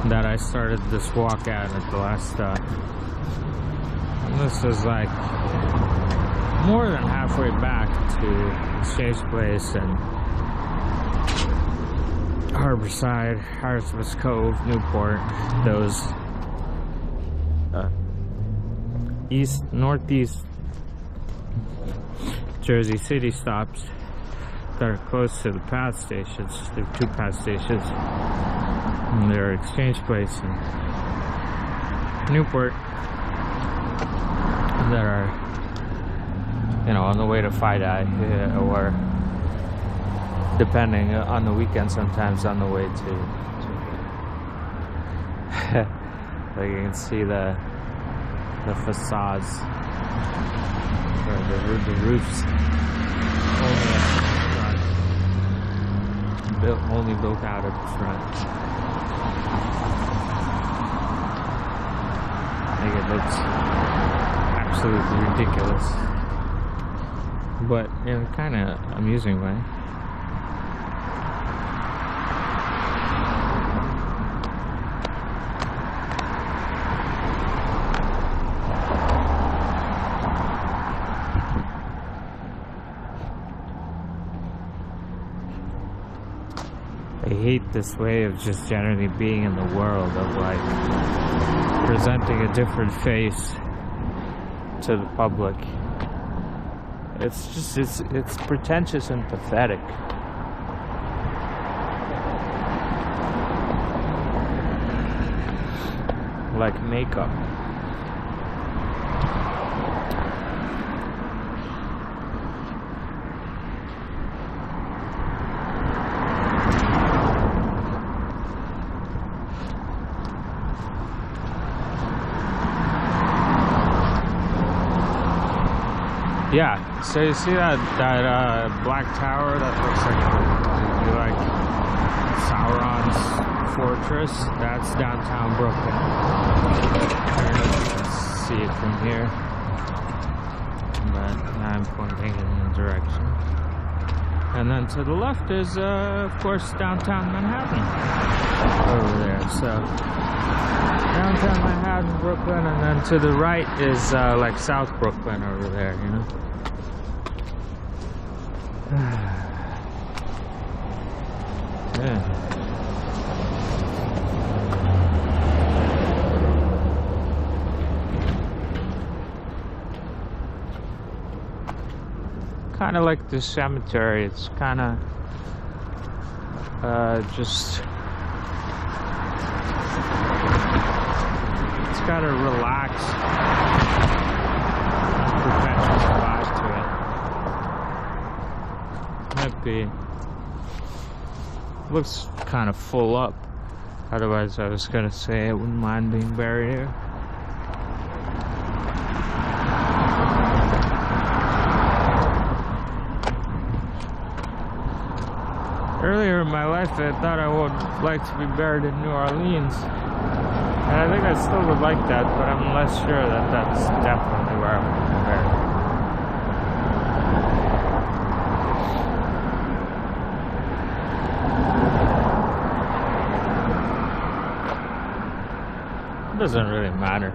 that I started this walk at the last stop. And this is like more than halfway back to Exchange Place and Harborside, Harvest Cove, Newport, those northeast Jersey City stops that are close to the path stations. There are 2 path stations. And there are Exchange Place and Newport that are, you know, on the way to Fidei, or depending on the weekend, sometimes on the way to like you can see the facades, or the roofs only built out at the front. I think it looks absolutely ridiculous, but in a kind of amusing way. I hate this way of just generally being in the world, of like presenting a different face to the public. It's just, it's pretentious and pathetic. Like makeup. Yeah, so you see that black tower that looks like Sauron's fortress? That's downtown Brooklyn. I don't know if you can see it from here, but I'm pointing in the direction. And then to the left is, of course, downtown Manhattan over there. So downtown Manhattan, Brooklyn, and then to the right is like South Brooklyn over there, you know. Yeah. Kind of like the cemetery. It's kind of just, it's got a relaxed, unpretentious vibe to it. Might be, looks kind of full up. Otherwise, I was gonna say I wouldn't mind being buried here. Earlier in my life, I thought I would like to be buried in New Orleans, and I think I still would like that, but I'm less sure that that's definitely where I would be buried. It doesn't really matter.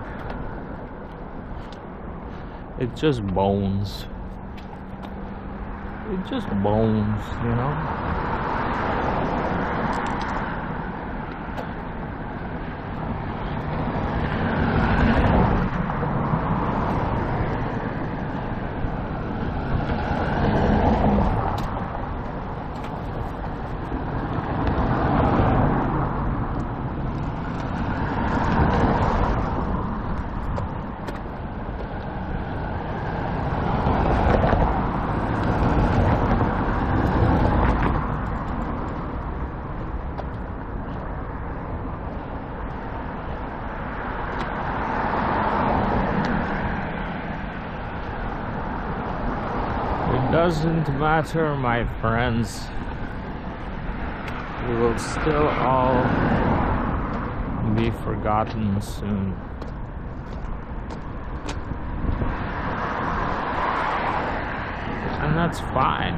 It's just bones. It's just bones, you know? Doesn't matter, my friends. We will still all be forgotten soon. And that's fine.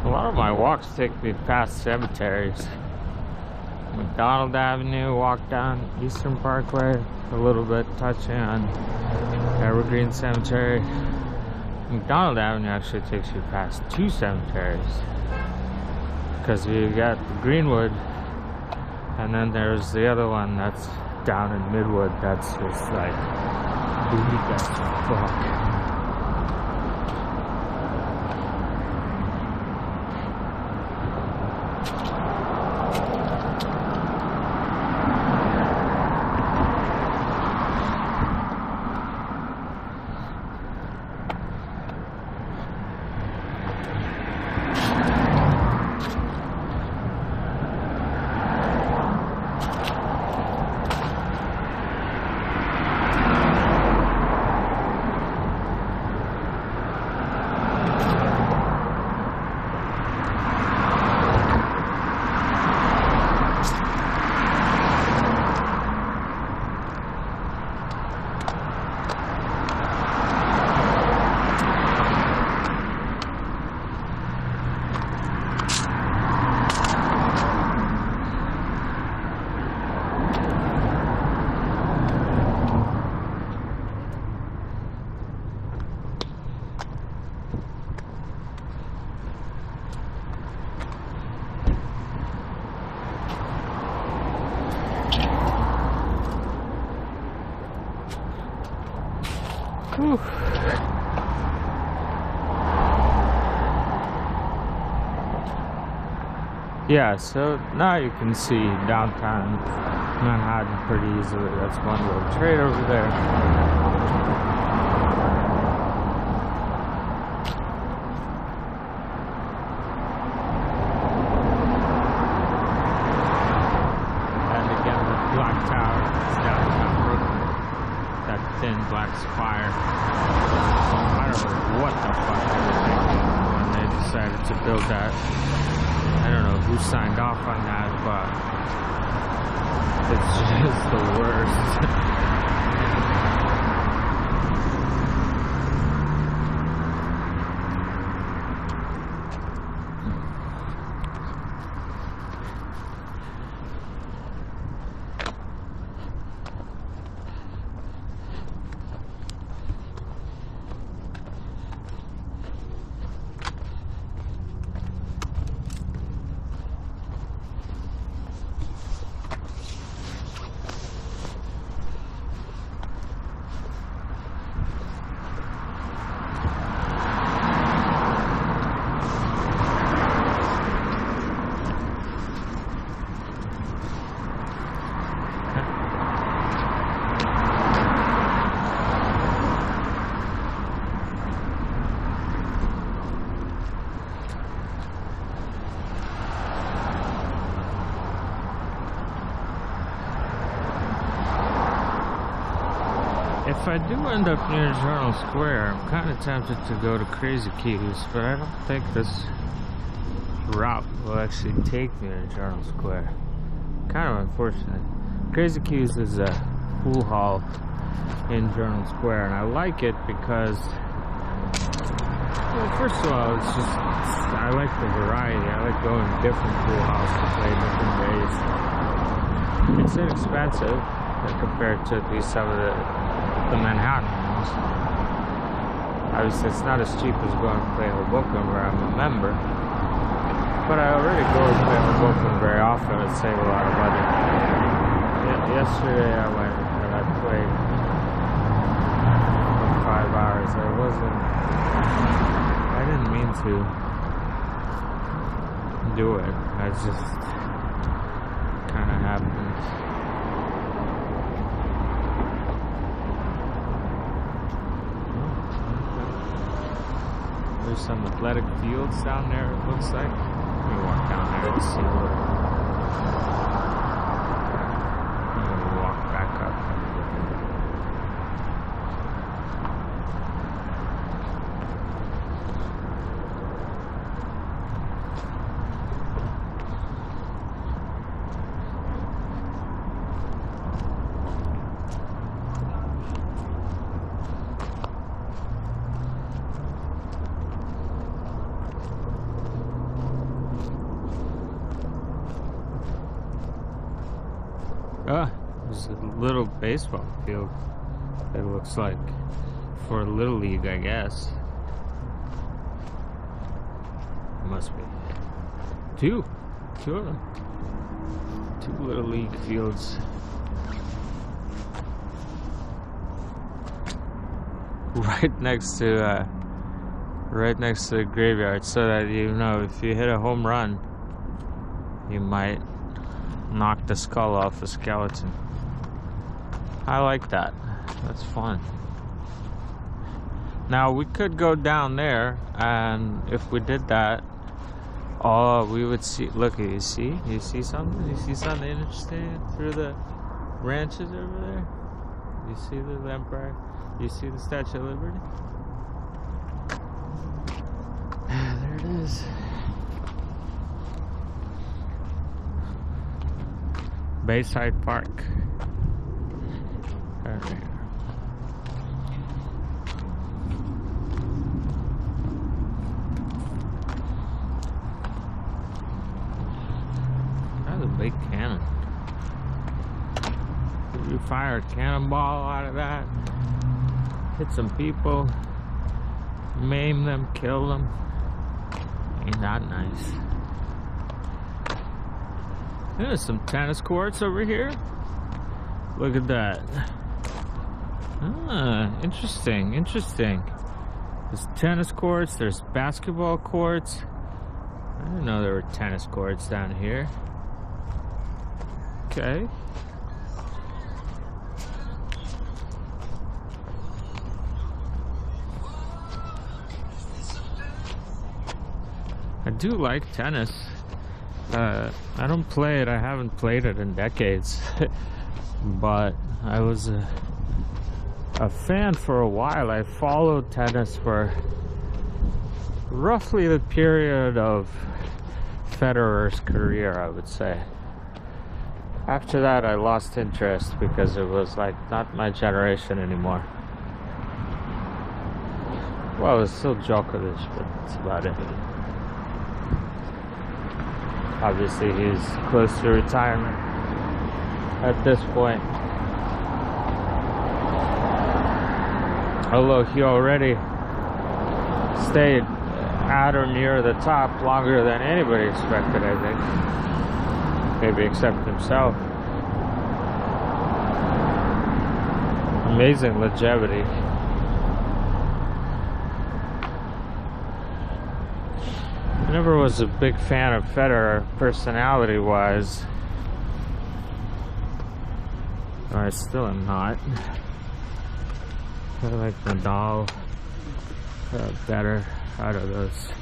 A lot of my walks take me past cemeteries. McDonald Avenue, walk down Eastern Parkway, a little bit touching on Evergreen Cemetery. McDonald Avenue actually takes you past 2 cemeteries. Because you got Greenwood, and then there's the other one that's down in Midwood that's just like bleak as fuck. Whew. Yeah, so now you can see downtown Manhattan pretty easily. That's one World Trade over there. And again, the Black Tower is downtown Brooklyn. That thin black spire. I don't know what the fuck they were thinking when they decided to build that. I don't know who signed off on that, but it's just the worst. If I do end up near Journal Square, I'm kind of tempted to go to Crazy Keys, but I don't think this route will actually take me to Journal Square. Kind of unfortunate. Crazy Keys is a pool hall in Journal Square, and I like it because, well, first of all, it's just, I like the variety. I like going to different pool halls to play different days. It's inexpensive compared to at least some of the Manhattan ones. Obviously, it's not as cheap as going to play Hoboken, where I'm a member. But I already go and play Hoboken very often and save a lot of money. Yesterday I went and I played for 5 hours. I didn't mean to do it. I just kind of happened. There's some athletic fields down there, it looks like. Let me walk down there and see what. I'm gonna walk back up. There's a little baseball field, it looks like, for Little League, I guess. It must be. Two of them. 2 Little League fields. Right next to the graveyard, so that, you know, if you hit a home run, you might knock the skull off a skeleton. I like that. That's fun. Now we could go down there, and if we did that, we would see. Look, you see something? You see something interesting through the branches over there? You see the Empire? You see the Statue of Liberty? There it is. Bayside Park. There. That's a big cannon. You fire a cannonball out of that, hit some people, maim them, kill them. Ain't that nice? There's some tennis courts over here. Look at that. Ah, interesting. There's tennis courts, there's basketball courts. I didn't know there were tennis courts down here. Okay. I do like tennis. I don't play it. I haven't played it in decades. But I was a fan for a while. I followed tennis for roughly the period of Federer's career, I would say. After that, I lost interest because it was like not my generation anymore. Well, it's still Djokovic, but that's about it. Obviously, he's close to retirement at this point. Although he already stayed at or near the top longer than anybody expected, I think. Maybe except himself. Amazing longevity. I never was a big fan of Federer personality-wise. I still am not. I like Nadal better out of those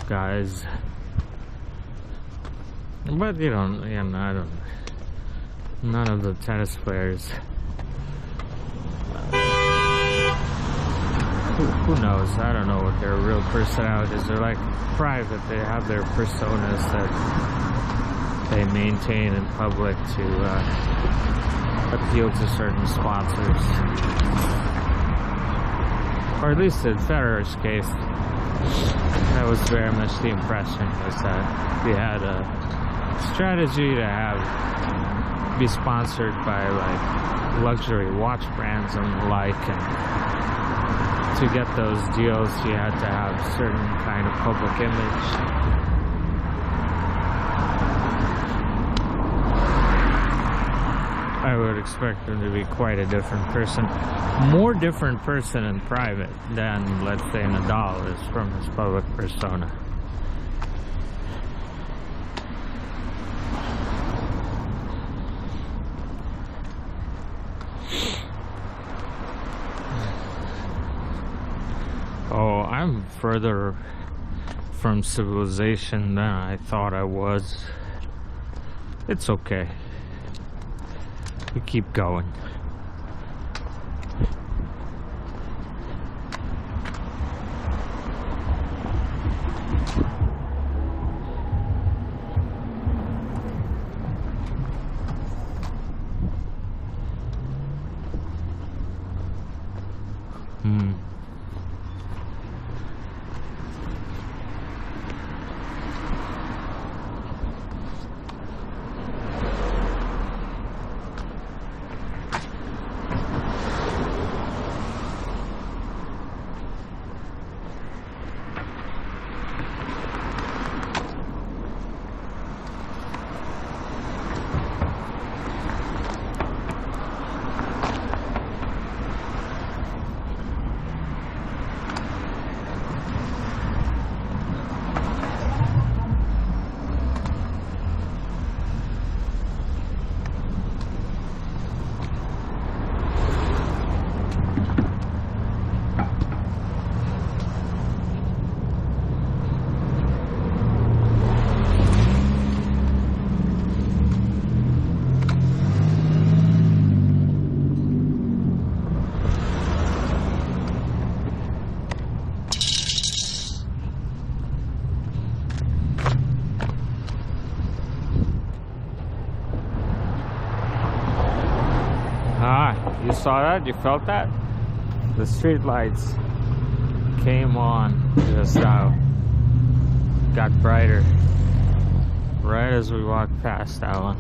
guys. But you don't, I don't. None of the tennis players who knows? I don't know what their real personalities are like. Private, they have their personas that they maintain in public to appeal to certain sponsors. Or at least in Federer's case, that was very much the impression, was that he had a strategy to be sponsored by like luxury watch brands and the like, and to get those deals you had to have a certain kind of public image. I would expect him to be quite a different person, more different person in private than, let's say, Nadal is from his public persona. Oh, I'm further from civilization than I thought I was. It's okay. We keep going. You saw that? You felt that? The street lights came on just now. Got brighter right as we walked past that one.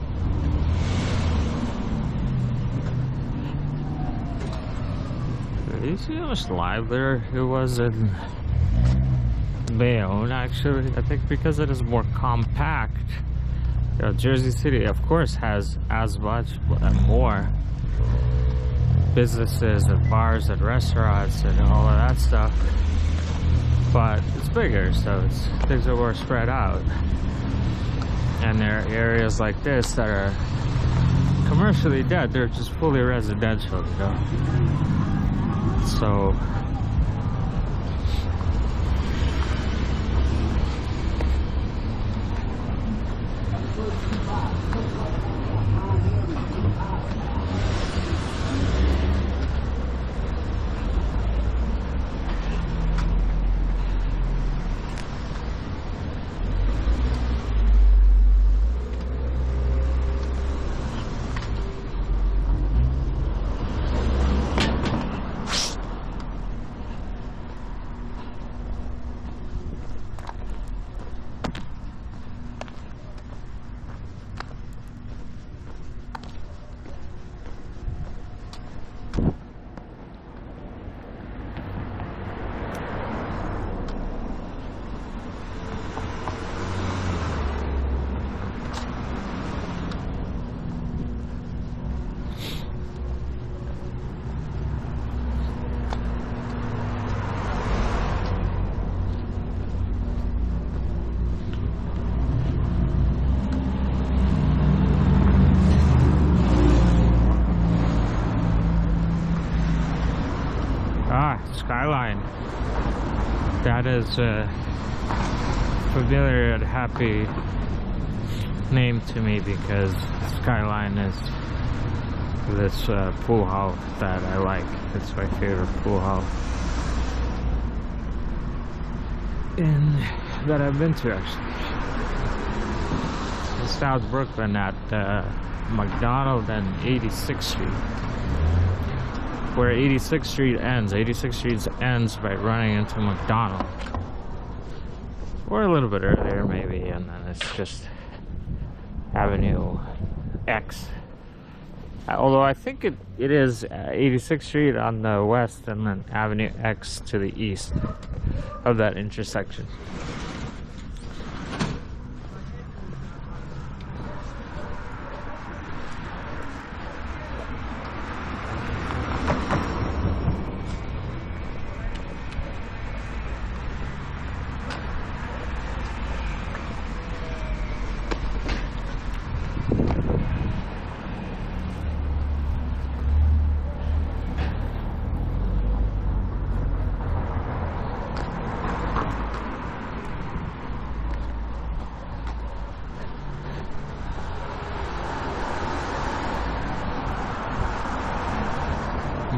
You see how much livelier it was in Bayonne, actually? I think because it is more compact. You know, Jersey City, of course, has as much and more businesses and bars and restaurants and all of that stuff, but it's bigger, so things are more spread out. And there are areas like this that are commercially dead. They're just fully residential, you know. So skyline. That is a familiar and happy name to me because skyline is this pool hall that I like. It's my favorite pool hall. that I've been to actually. In South Brooklyn at McDonald and 86th Street. Where 86th Street ends. 86th Street ends by running into McDonald. Or a little bit earlier maybe, and then it's just Avenue X. Although I think it is 86th Street on the west and then Avenue X to the east of that intersection.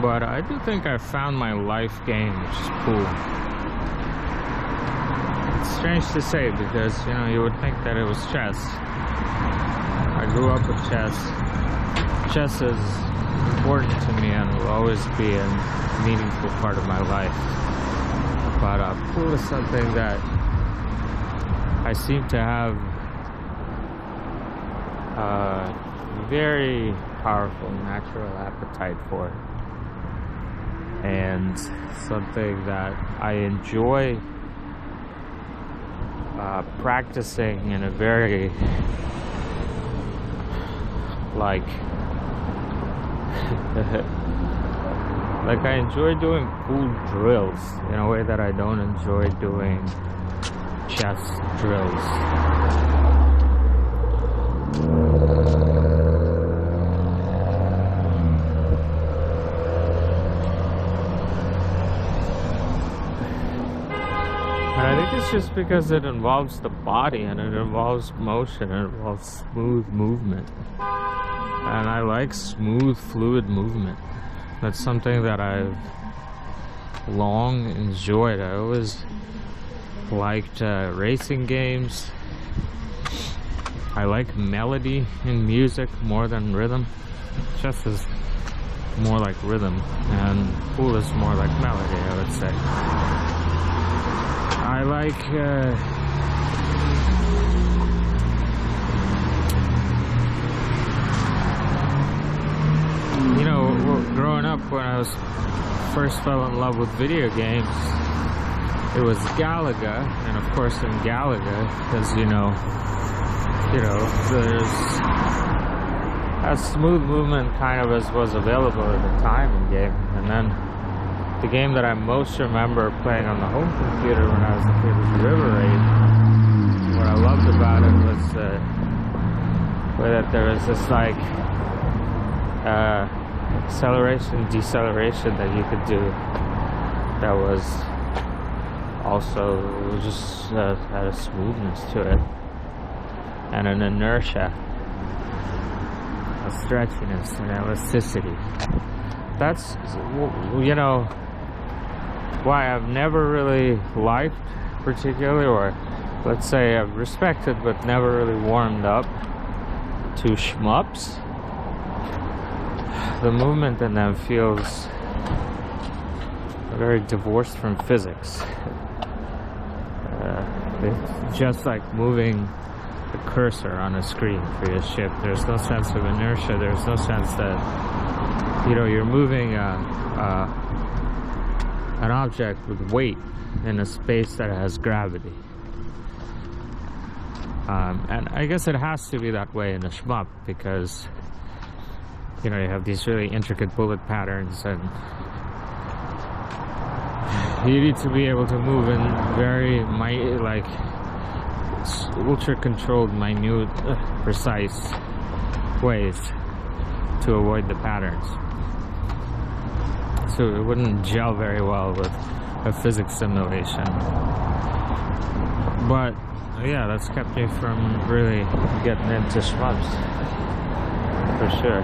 But I do think I found my life game, which is cool. It's strange to say because, you know, you would think that it was chess. I grew up with chess. Chess is important to me and will always be a meaningful part of my life. But pool is something that I seem to have a very powerful natural appetite for. And something that I enjoy practicing in a very like I enjoy doing pool drills in a way that I don't enjoy doing chess drills. I think it's just because it involves the body and it involves motion, it involves smooth movement. And I like smooth, fluid movement. That's something that I've long enjoyed. I always liked racing games. I like melody in music more than rhythm. Chess is more like rhythm, and pool is more like melody, I would say. I like you know, growing up when I first fell in love with video games, it was Galaga, and of course in Galaga, because you know, there's a smooth movement kind of as was available at the time in game, and then the game that I most remember playing on the home computer when I was a kid was River Raid. What I loved about it was the way that there was this like acceleration, deceleration that you could do that was also just had a smoothness to it and an inertia, a stretchiness, and elasticity. That's, you know, why I've never really liked particularly, or let's say I've respected but never really warmed up to shmups. The movement in them feels very divorced from physics. It's just like moving the cursor on a screen for your ship. There's no sense of inertia. There's no sense that, you know, you're moving an object with weight in a space that has gravity. And I guess it has to be that way in a shmup because, you know, you have these really intricate bullet patterns and you need to be able to move in very like ultra controlled, minute, precise ways to avoid the patterns. So it wouldn't gel very well with a physics simulation. But yeah, that's kept me from really getting into shmups, for sure.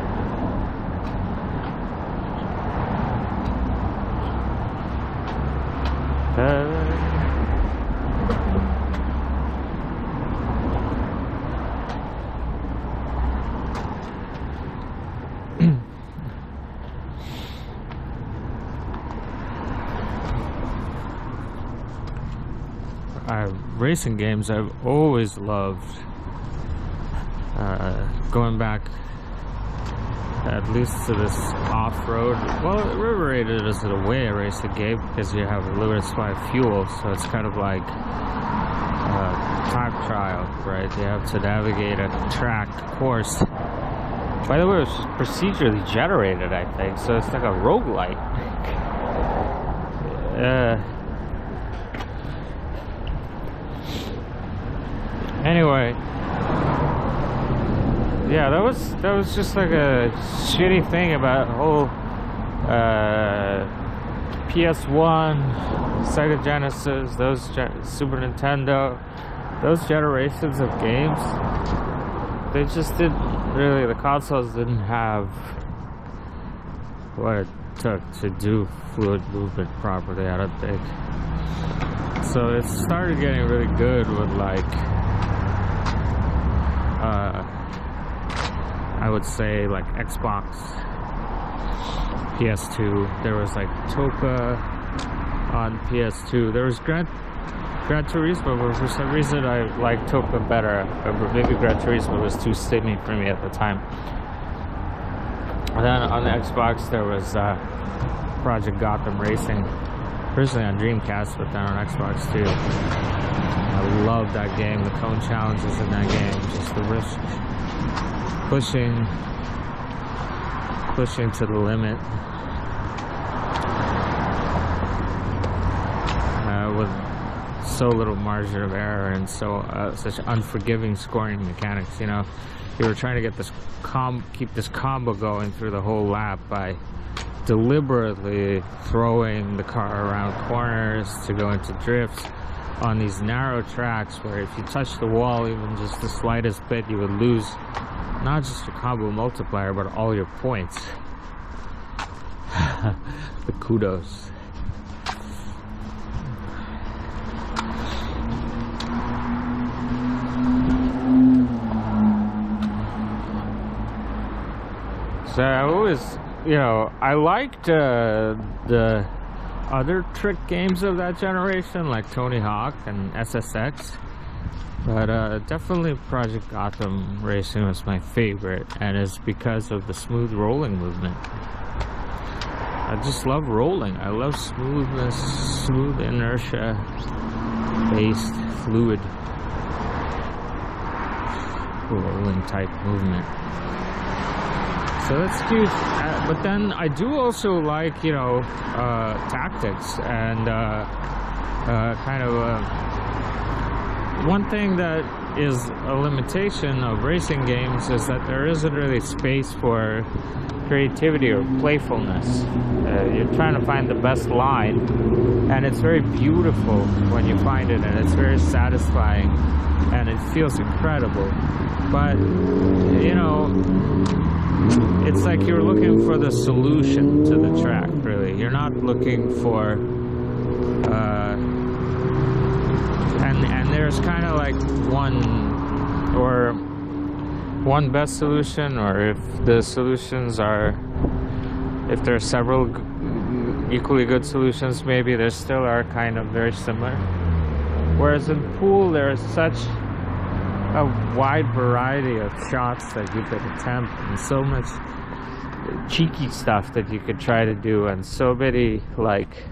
racing games I've always loved. Going back at least to this off-road. Well, River Raid is in a way a racing game because you have a limited supply of fuel, so it's kind of like time trial, right? You have to navigate a track course. By the way, it's procedurally generated, I think, so it's like a roguelike. Anyway, yeah, that was just like a shitty thing about the whole PS1, Sega Genesis, those Super Nintendo, those generations of games. They just didn't really, the consoles didn't have what it took to do fluid movement properly, I don't think. So it started getting really good with like I would say like Xbox, PS2. There was like Toka on PS2. There was Gran Turismo, but for some reason I liked Toka better. Maybe Gran Turismo was too stimmy for me at the time. And then on the Xbox there was Project Gotham Racing. Originally on Dreamcast, but then on Xbox too. I love that game. The cone challenges in that game, just the risk, pushing to the limit. With so little margin of error and so such unforgiving scoring mechanics. You know, you were trying to get this keep this combo going through the whole lap by deliberately throwing the car around corners to go into drifts on these narrow tracks where if you touch the wall even just the slightest bit, you would lose not just your combo multiplier but all your points. The kudos. So I always, you know, I liked the other trick games of that generation, like Tony Hawk and SSX, but definitely Project Gotham Racing was my favorite, and it's because of the smooth rolling movement. I just love rolling. I love smoothness, smooth inertia based fluid rolling type movement. So that's huge. But then I do also like, you know, tactics and kind of one thing that is a limitation of racing games is that there isn't really space for creativity or playfulness. You're trying to find the best line, and it's very beautiful when you find it, and it's very satisfying, and it feels incredible. But, you know, it's like you're looking for the solution to the track, really. You're not looking for, and there's kind of like one best solution, or if the solutions are, if there are several equally good solutions, maybe there still are kind of very similar. Whereas in pool, there is such a wide variety of shots that you could attempt, and so much cheeky stuff that you could try to do, and so many like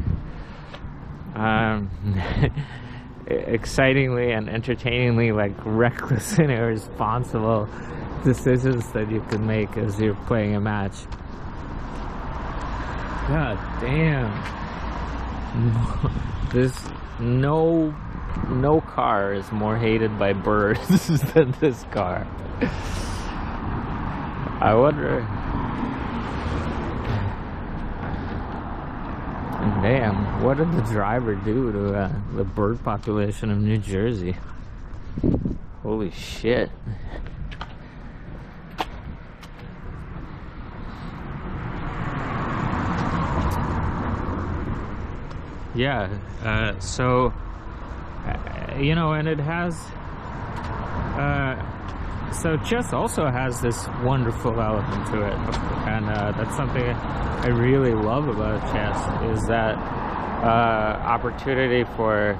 excitingly and entertainingly like reckless and irresponsible decisions that you can make as you're playing a match. God damn. No car is more hated by birds than this car. I wonder. Damn, what did the driver do to the bird population of New Jersey? Holy shit. Yeah, so you know, and it has so chess also has this wonderful element to it, and that's something I really love about chess, is that opportunity for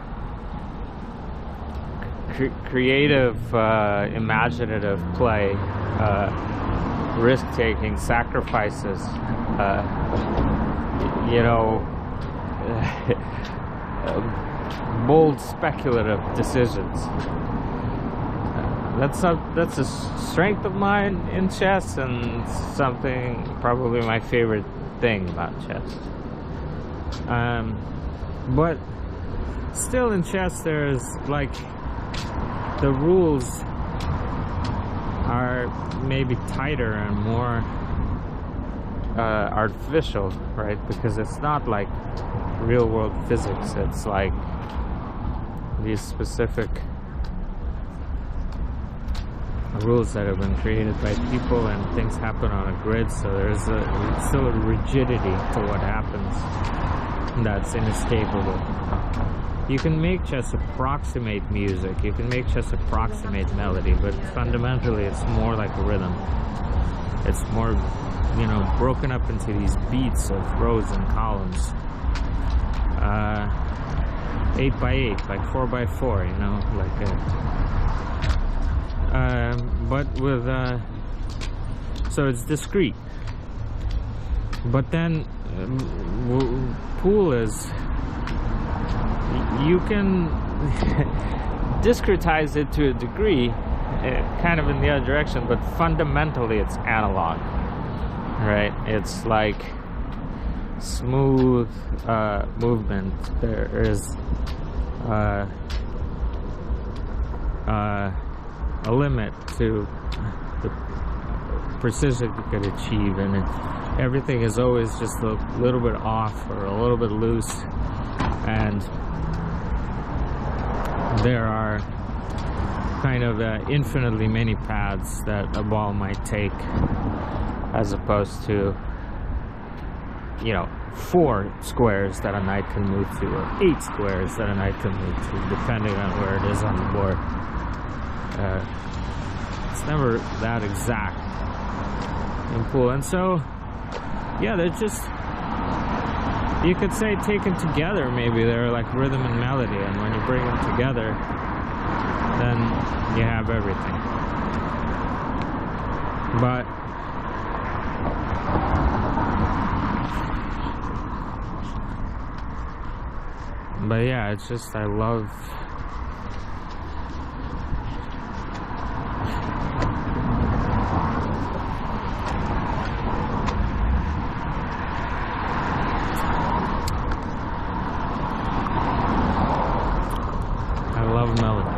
creative, imaginative play, risk-taking, sacrifices, you know, bold speculative decisions. That's a strength of mine in chess, and something probably my favorite thing about chess. But still, in chess, there's like the rules are maybe tighter and more artificial, right? Because it's not like real world physics. It's like these specific rules that have been created by people, and things happen on a grid, so there's still a rigidity to what happens that's inescapable. You can make chess approximate music, you can make chess approximate melody, but fundamentally it's more like a rhythm. It's more, you know, broken up into these beats of rows and columns. 8 by 8, like 4 by 4, you know, like but with so it's discrete. But then pool is, you can discretize it to a degree, kind of in the other direction, but fundamentally it's analog, right? It's like smooth movement. There is a limit to the precision you could achieve, and everything is always just a little bit off or a little bit loose, and there are kind of infinitely many paths that a ball might take, as opposed to, you know, 4 squares that a knight can move to, or 8 squares that a knight can move to, depending on where it is on the board. It's never that exact in pool, and so yeah, they're just, you could say, taken together, maybe they're like rhythm and melody, and when you bring them together, then you have everything. But yeah, it's just, I love melody.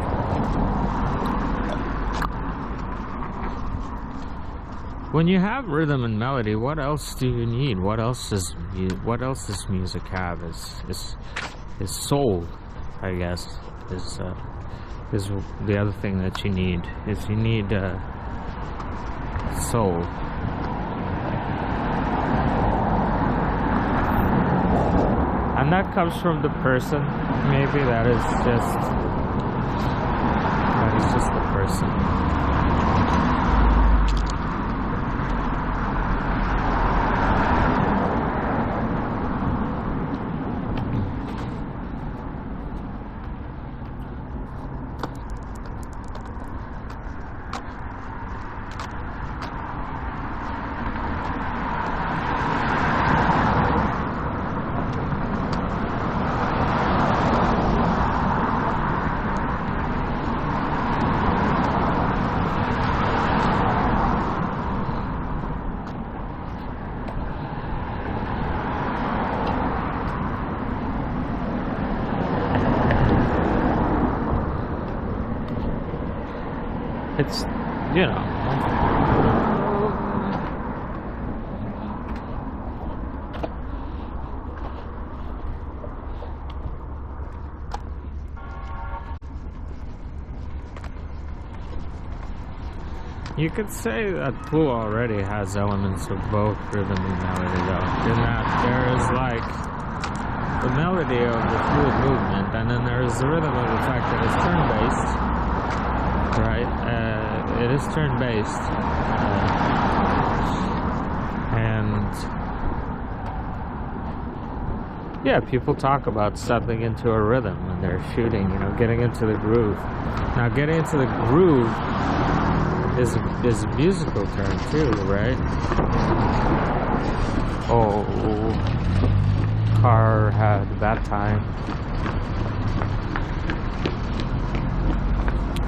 When you have rhythm and melody, what else do you need? What else does music have? Is soul, I guess, is the other thing that you need. Is you need soul. And that comes from the person, maybe. That is just the person. It's, you know, you could say that pool already has elements of both rhythm and melody, though, in that there is like the melody of the fluid movement, and then there is the rhythm of the fact that it's turn-based, right? It is turn-based, Yeah, people talk about settling into a rhythm when they're shooting, you know, getting into the groove. Now, getting into the groove is a musical term too, right? Oh, car had a bad time.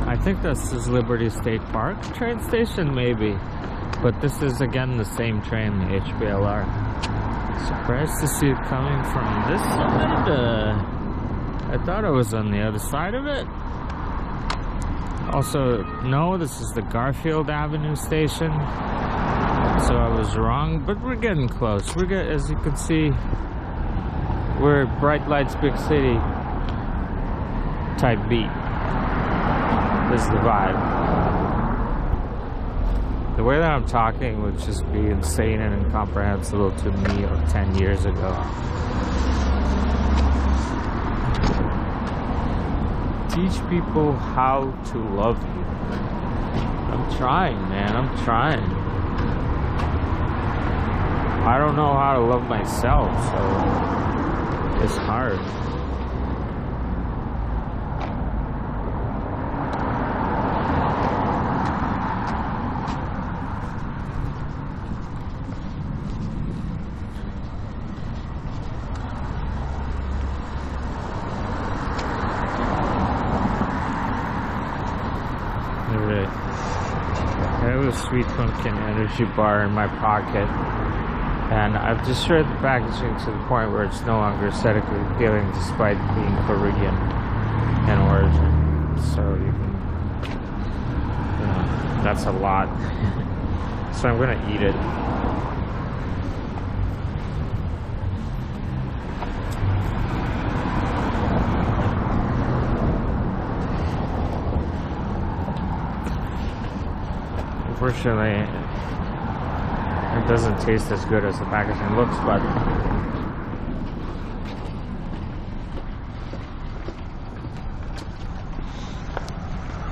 I think this is Liberty State Park train station, maybe. But this is again the same train, the HBLR. Surprised to see it coming from this side. I thought it was on the other side of it. Also, no, this is the Garfield Avenue station. So I was wrong, but we're getting close. As you can see, we're bright lights, big city type beat. This is the vibe. The way that I'm talking would just be insane and incomprehensible to me of 10 years ago. Teach people how to love you. I'm trying, man. I'm trying. I don't know how to love myself, so it's hard. I have a Sweet Pumpkin energy bar in my pocket, and I've destroyed the packaging to the point where it's no longer aesthetically appealing despite being Korean in origin. So you can, that's a lot. So I'm gonna eat it. Unfortunately, it doesn't taste as good as the packaging looks, but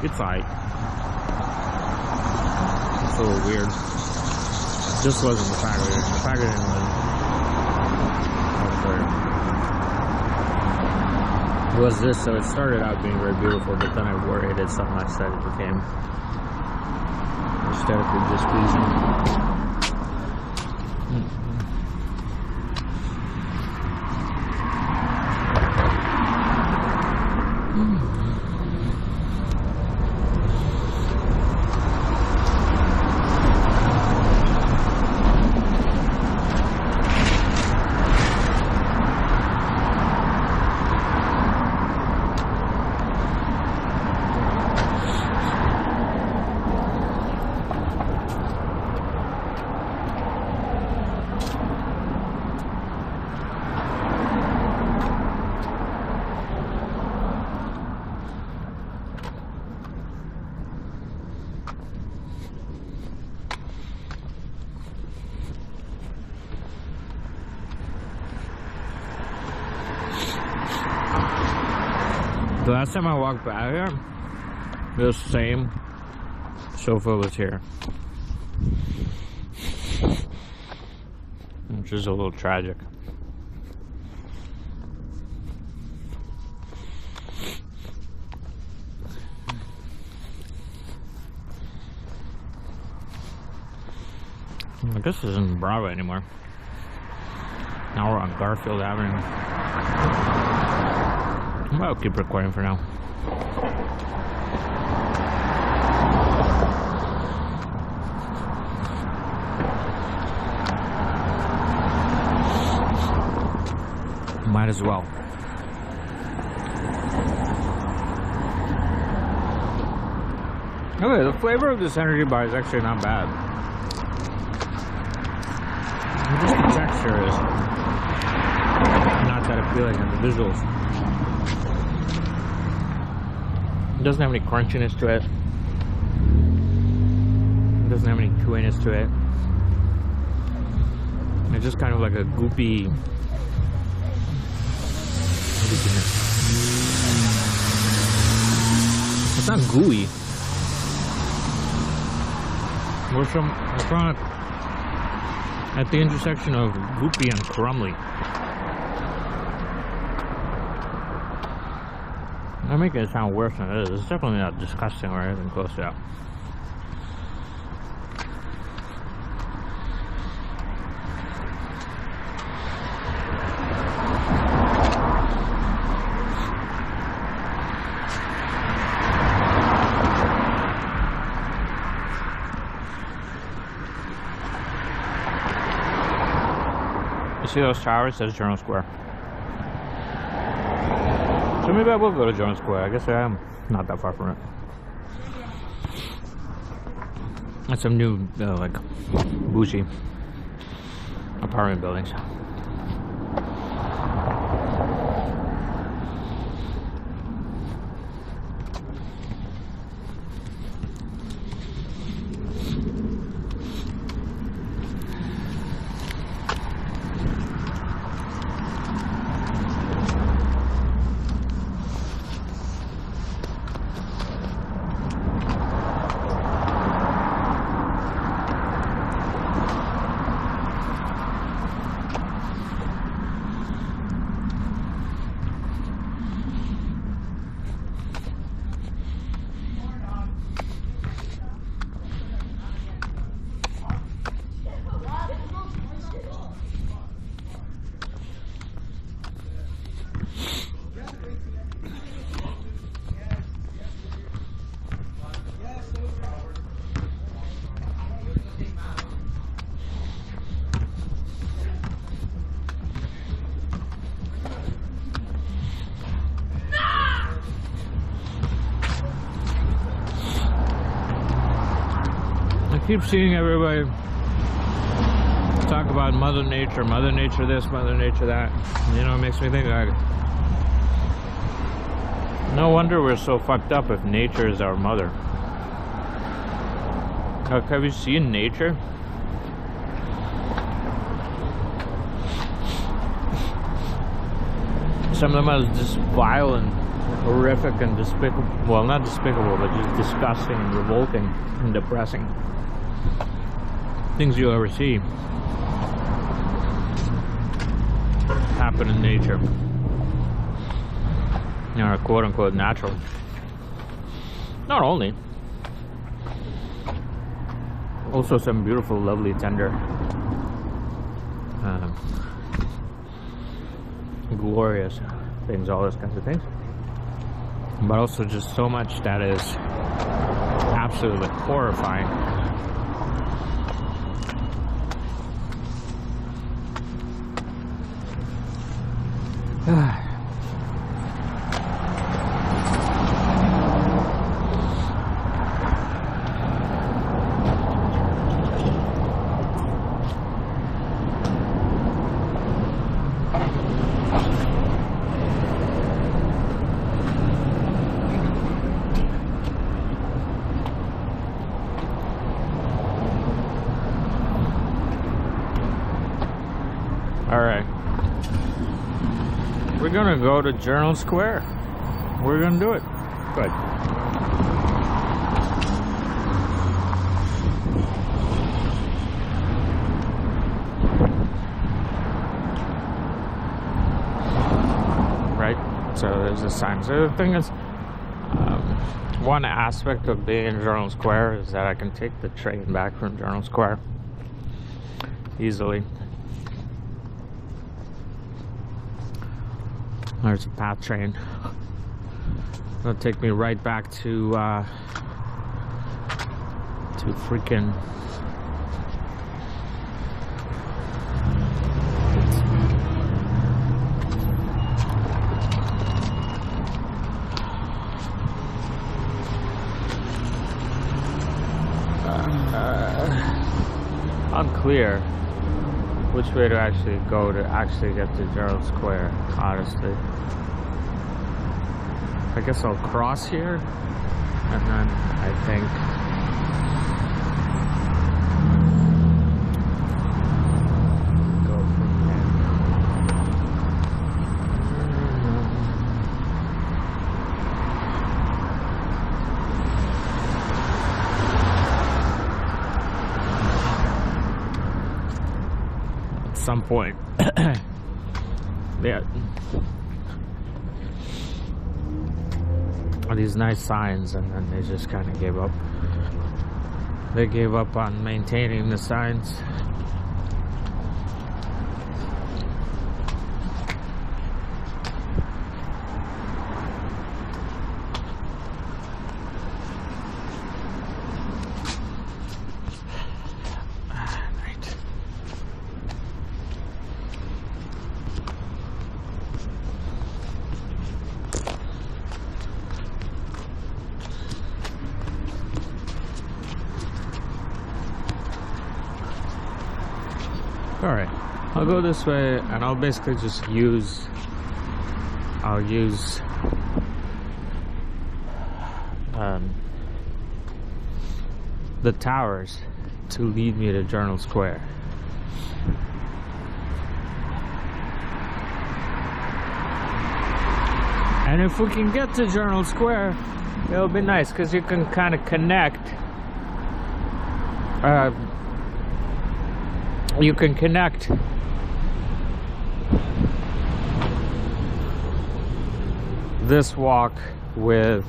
it's alright. It's a little weird. It just wasn't the packaging. The packaging was this, so it started out being very beautiful, but then I worried it so much that it became aesthetically displeasing. The last time I walked by here, this same sofa was here, which is a little tragic. I guess this isn't Broadway anymore. Now we're on Garfield Avenue. I'll keep recording for now. Might as well. Okay, the flavor of this energy bar is actually not bad. Just the texture is not that appealing, and the visuals. It doesn't have any crunchiness to it. It doesn't have any chewiness to it. It's just kind of like a goopy. It's not gooey. We're at the intersection of goopy and crumbly. I'm making it sound worse than it is. It's definitely not disgusting or anything close to that. You see those towers? It says Journal Square. So maybe I will go to Journal Square. I guess I am not that far from it. That's some new, like, bougie apartment buildings. I keep seeing everybody talk about Mother Nature this, Mother Nature that. You know, it makes me think like, no wonder we're so fucked up if nature is our mother. Like, have you seen nature? Some of them are just vile and horrific and despicable. Well, not despicable, but just disgusting and revolting and depressing. Things you'll ever see happen in nature. You know, quote unquote natural. Not only. Also some beautiful, lovely, tender, glorious things, all those kinds of things. But also just so much that is absolutely horrifying. Alright. We're gonna go to Journal Square. We're gonna do it. Good. Right? So there's a sign. So the thing is, one aspect of being in Journal Square is that I can take the train back from Journal Square easily. There's a PATH train. It'll take me right back to freaking unclear which way to actually go to actually get to Journal Square, honestly. I guess I'll cross here, and then I think go from there. At some point. Yeah. these nice signs, and then they just kind of gave up. They gave up on maintaining the signs. Alright, I'll go this way, and I'll basically just use the towers to lead me to Journal Square. And if we can get to Journal Square, it'll be nice, because you can kind of connect this walk with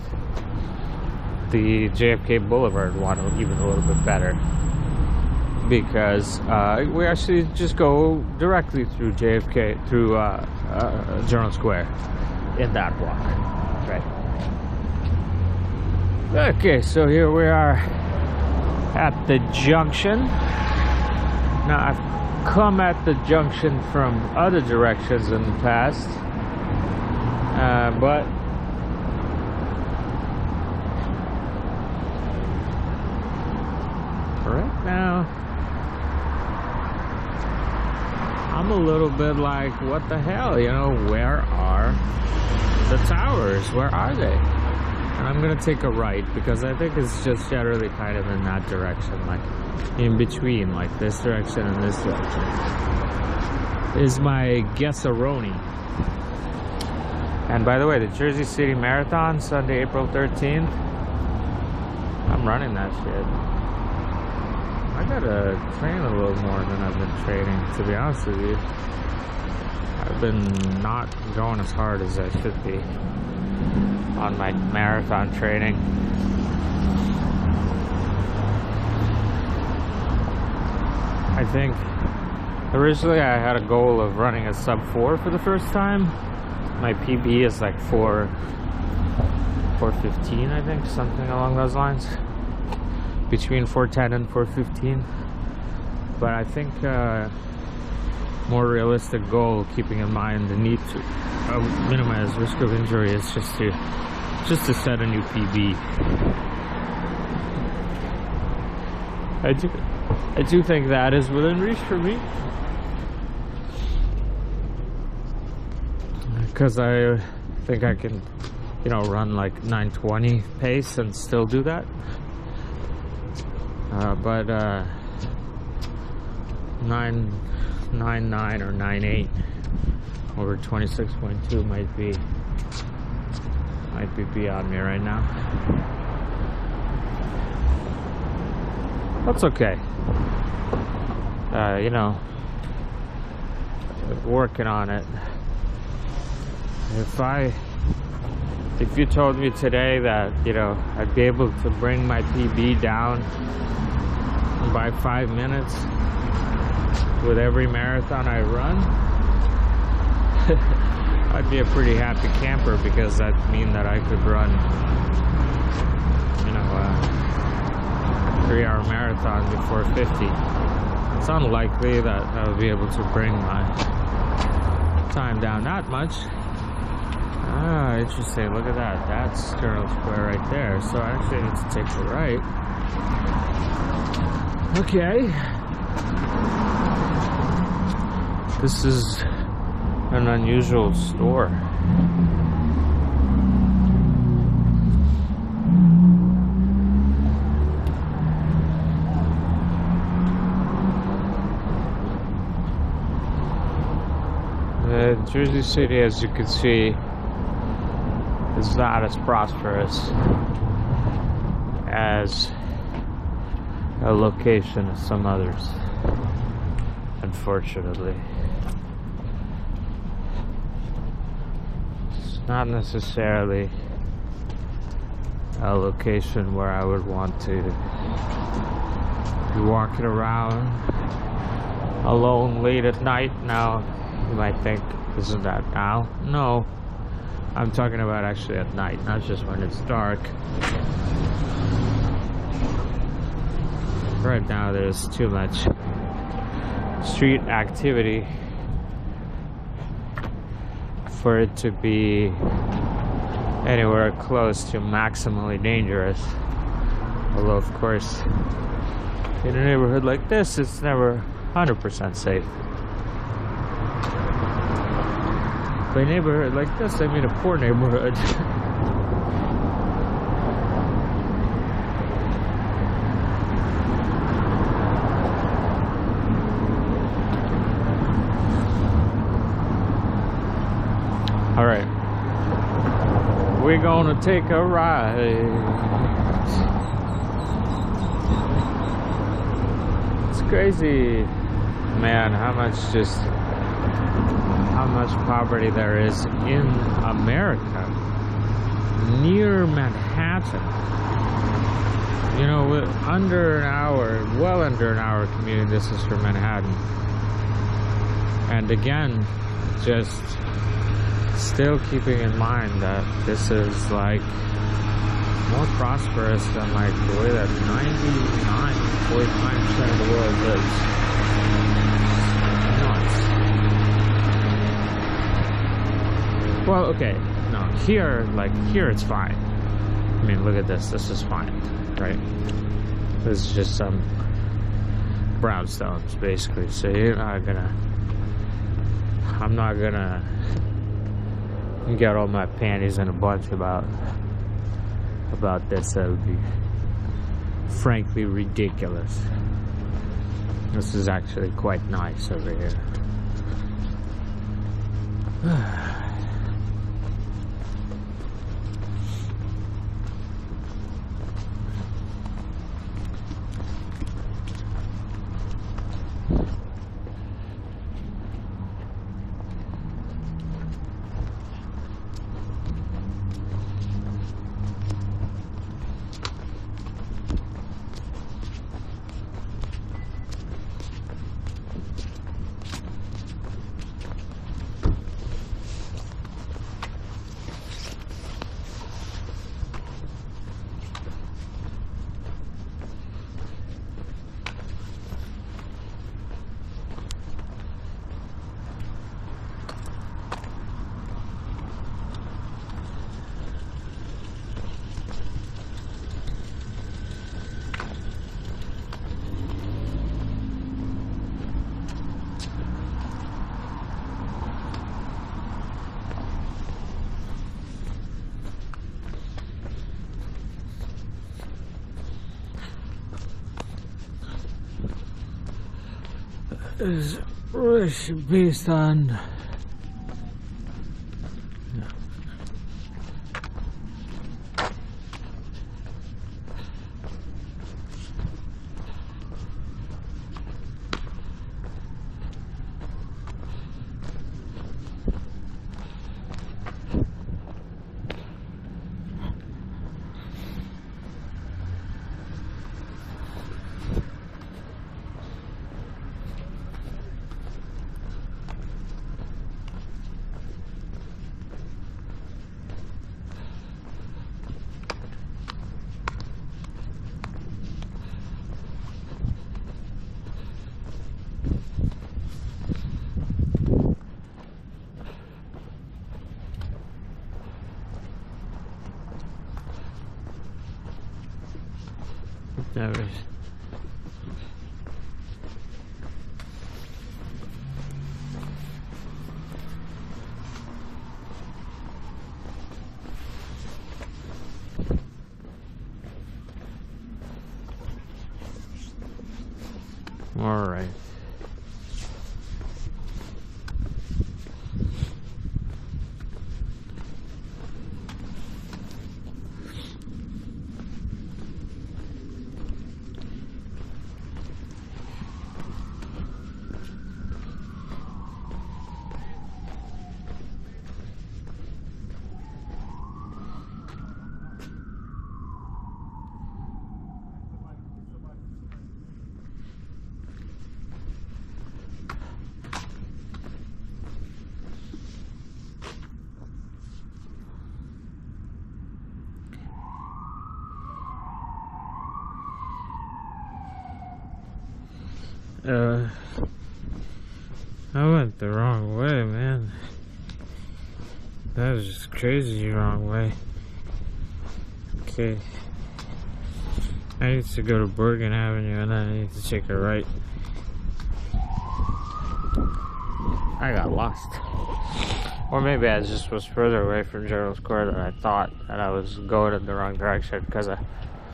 the JFK Boulevard one even a little bit better, because we actually just go directly through JFK, through Journal Square in that walk, right? Okay, so here we are at the junction. Now, I've come at the junction from other directions in the past, but right now I'm a little bit like, what the hell, you know, where are the towers? Where are they? And I'm gonna take a right, because I think it's just generally kind of in that direction, like in between, like this direction and this direction is my guess-a-roni. And by the way, the Jersey City Marathon, Sunday, April 13th, I'm running that shit. I gotta train a little more than I've been training, to be honest with you. I've been not going as hard as I should be on my marathon training. I think originally I had a goal of running a sub 4 for the first time. My PB is like 4:15, I think, something along those lines, between 4:10 and 4:15. But I think more realistic goal, keeping in mind the need to minimize risk of injury, is just to set a new PB. I do think that is within reach for me, because I think I can, you know, run like 9:20 pace and still do that. But 9.9 or 9.8 over 26.2 might be beyond me right now. That's okay. You know, working on it. If you told me today that, you know, I'd be able to bring my PB down by 5 minutes with every marathon I run, I'd be a pretty happy camper, because that mean that I could run, you know, a 3-hour marathon before 50. It's unlikely that I would be able to bring my time down that much. Ah, interesting. Look at that. That's Journal Square right there. So I actually need to take the right. Okay. This is an unusual store. Jersey City, as you can see, is not as prosperous as a location as some others, unfortunately. It's not necessarily a location where I would want to be walking around alone late at night. Now, you might think, isn't that now? No, I'm talking about actually at night, not just when it's dark. Right now, there's too much street activity for it to be anywhere close to maximally dangerous. Although, of course, in a neighborhood like this, it's never 100% safe. By neighborhood like this, I mean a poor neighborhood. Alright, we're gonna take a ride. It's crazy, man, how much poverty there is in America, near Manhattan. You know, with under an hour, well under an hour commuting distance from Manhattan. And again, just still keeping in mind that this is like more prosperous than like the way that 99.9% of the world lives. Nuts. Well, okay, no, here it's fine. I mean, look at this. This is fine, right? This is just some brownstones, basically. So I'm not gonna get all my panties in a bunch about this. That would be frankly ridiculous. This is actually quite nice over here. Is based on all right. I went the wrong way, man. That was just crazy wrong way. Okay. I need to go to Bayonne Avenue and then I need to take a right. I got lost. Or maybe I just was further away from General Square than I thought, and I was going in the wrong direction because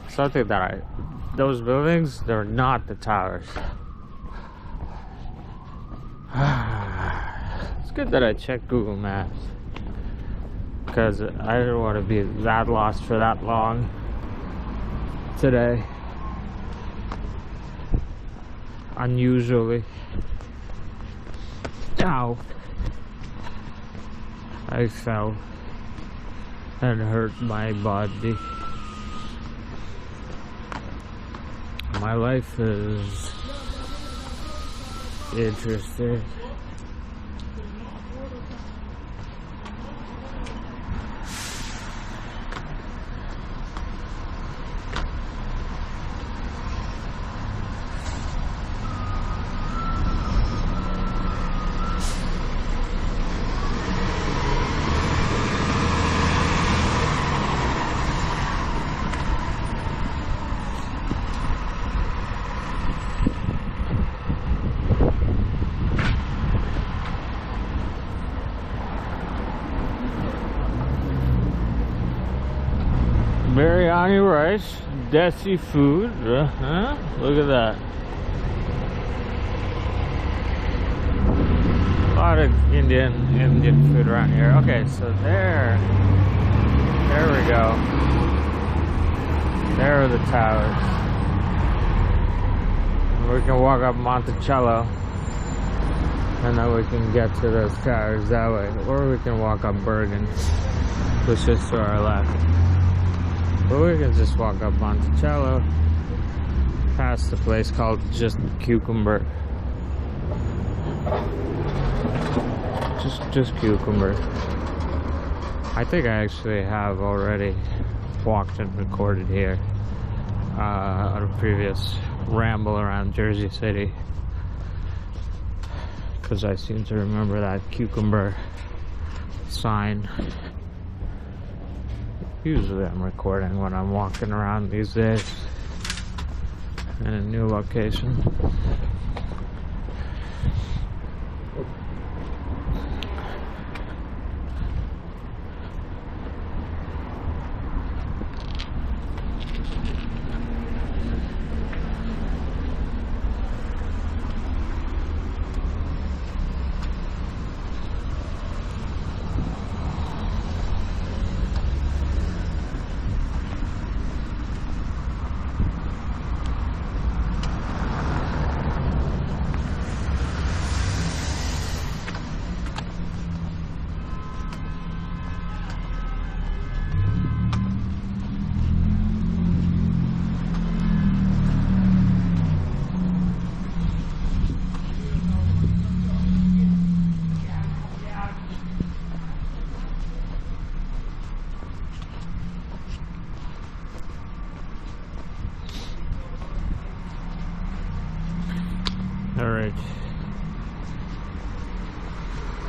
something that those buildings, they're not the towers. It's good that I checked Google Maps because I didn't want to be that lost for that long today. Unusually. Ow. I fell and hurt my body. My life is interesting. Biryani rice, desi food, look at that. A lot of Indian food around here. Okay, so there we go. There are the towers. We can walk up Monticello and then we can get to those towers that way. Or we can walk up Bergen, which is to our left. But we can just walk up Monticello, past the place called just Cucumber. Just Cucumber. I think I actually have already walked and recorded here on a previous ramble around Jersey City, because I seem to remember that Cucumber sign. Usually I'm recording when I'm walking around these days in a new location. Alright.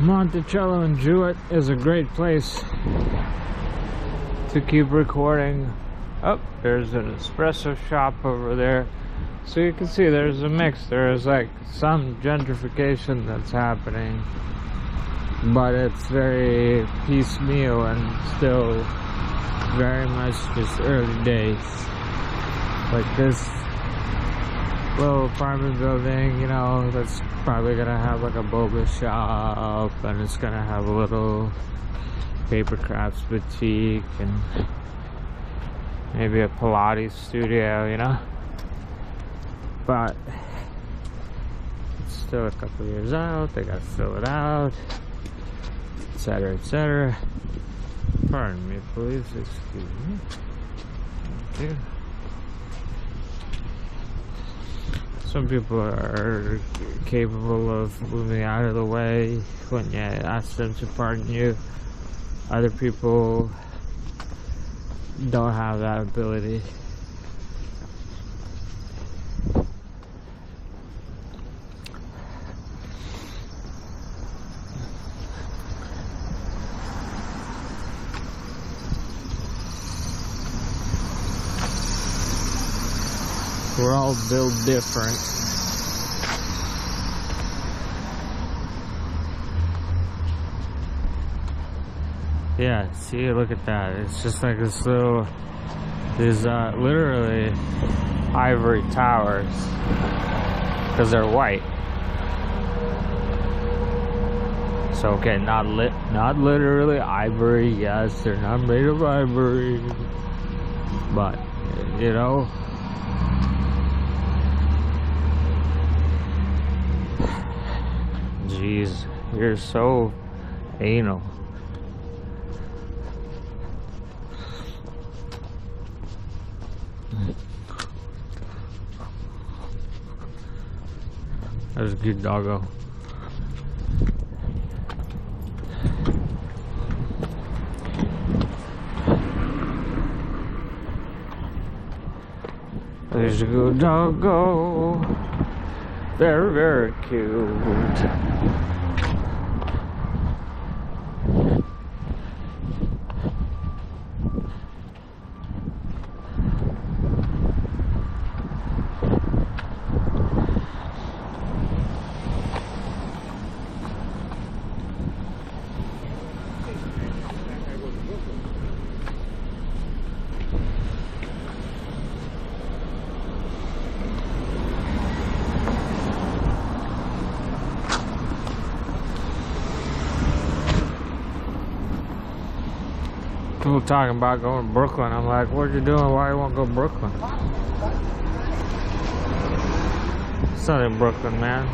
Monticello and Jewett is a great place to keep recording. Oh, there's an espresso shop over there. So you can see there's a mix. There's like some gentrification that's happening, but it's very piecemeal and still very much just early days. Like this little apartment building, you know, that's probably gonna have like a boba shop, and it's gonna have a little paper crafts boutique and maybe a Pilates studio, you know. But it's still a couple years out. They gotta fill it out, etc., etc. Pardon me, please. Excuse me. Thank you. Some people are capable of moving out of the way when you ask them to pardon you. Other people don't have that ability. We're all built different. Yeah, see, look at that. It's just like this little, these literally ivory towers, because they're white. So okay, not literally ivory. Yes, they're not made of ivory, but you know. Jeez, you're so anal. That was a good doggo. There's a good doggo. Very, very cute. People talking about going to Brooklyn. I'm like, what you doing? Why you want to go to Brooklyn? It's not in Brooklyn, man.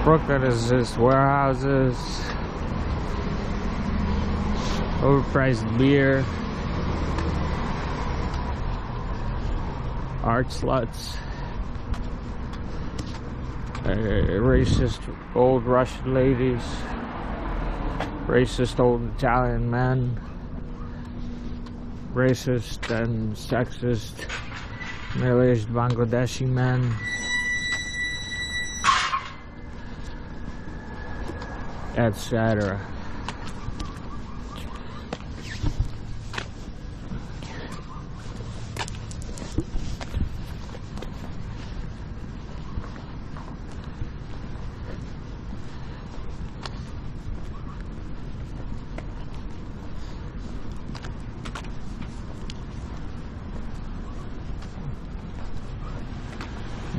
Brooklyn is just warehouses, overpriced beer, art sluts, racist old Russian ladies, racist old Italian men, racist and sexist middle-aged Bangladeshi men, etc.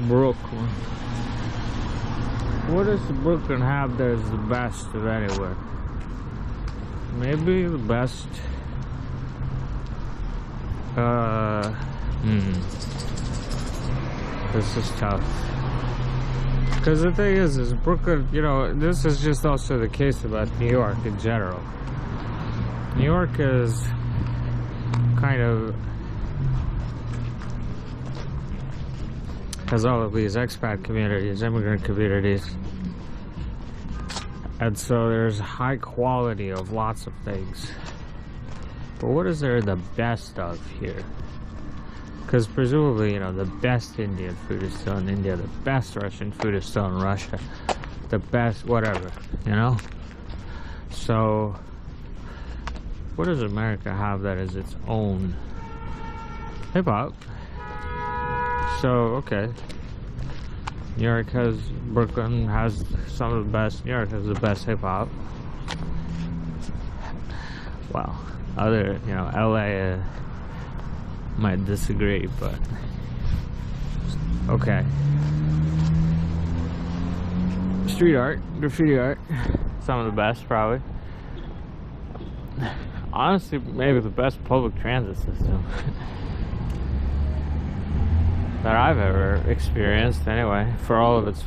Brooklyn. What does Brooklyn have that is the best of anywhere? Maybe the best. This is tough. Because the thing is Brooklyn, you know, this is just also the case about New York in general. New York is kind of has all of these expat communities, immigrant communities, and so there's high quality of lots of things. But what is there the best of here? Because presumably, you know, the best Indian food is still in India, the best Russian food is still in Russia, the best whatever, you know? So what does America have that is its own? Hip-hop. So, okay. New York has, Brooklyn has some of the best, New York has the best hip-hop. Well, other, you know, LA might disagree, but okay. Street art, graffiti art, some of the best probably. Honestly, maybe the best public transit system that I've ever experienced anyway, for all of its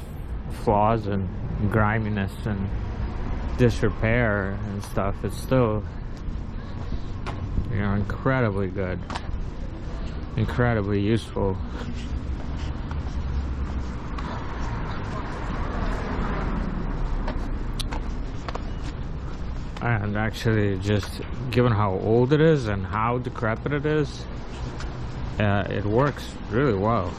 flaws and griminess and disrepair and stuff. It's still, you know, incredibly good, incredibly useful. And actually, just given how old it is and how decrepit it is, it works really well.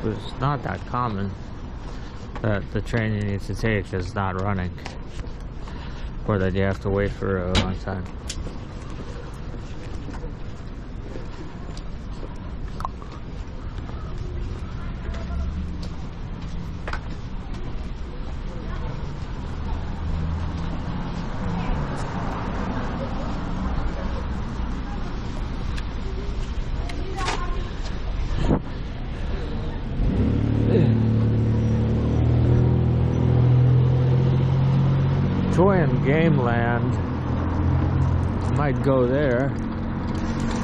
It's not that common that the train you need to take is not running, or that you have to wait for a long time. Toy and Game Land. Might go there.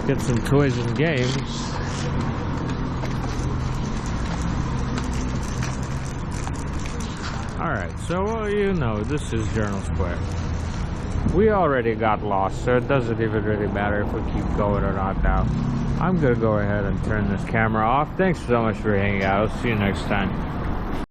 Get some toys and games. Alright, so well, you know, this is Journal Square. We already got lost, so it doesn't even really matter if we keep going or not now. I'm gonna go ahead and turn this camera off. Thanks so much for hanging out. I'll see you next time.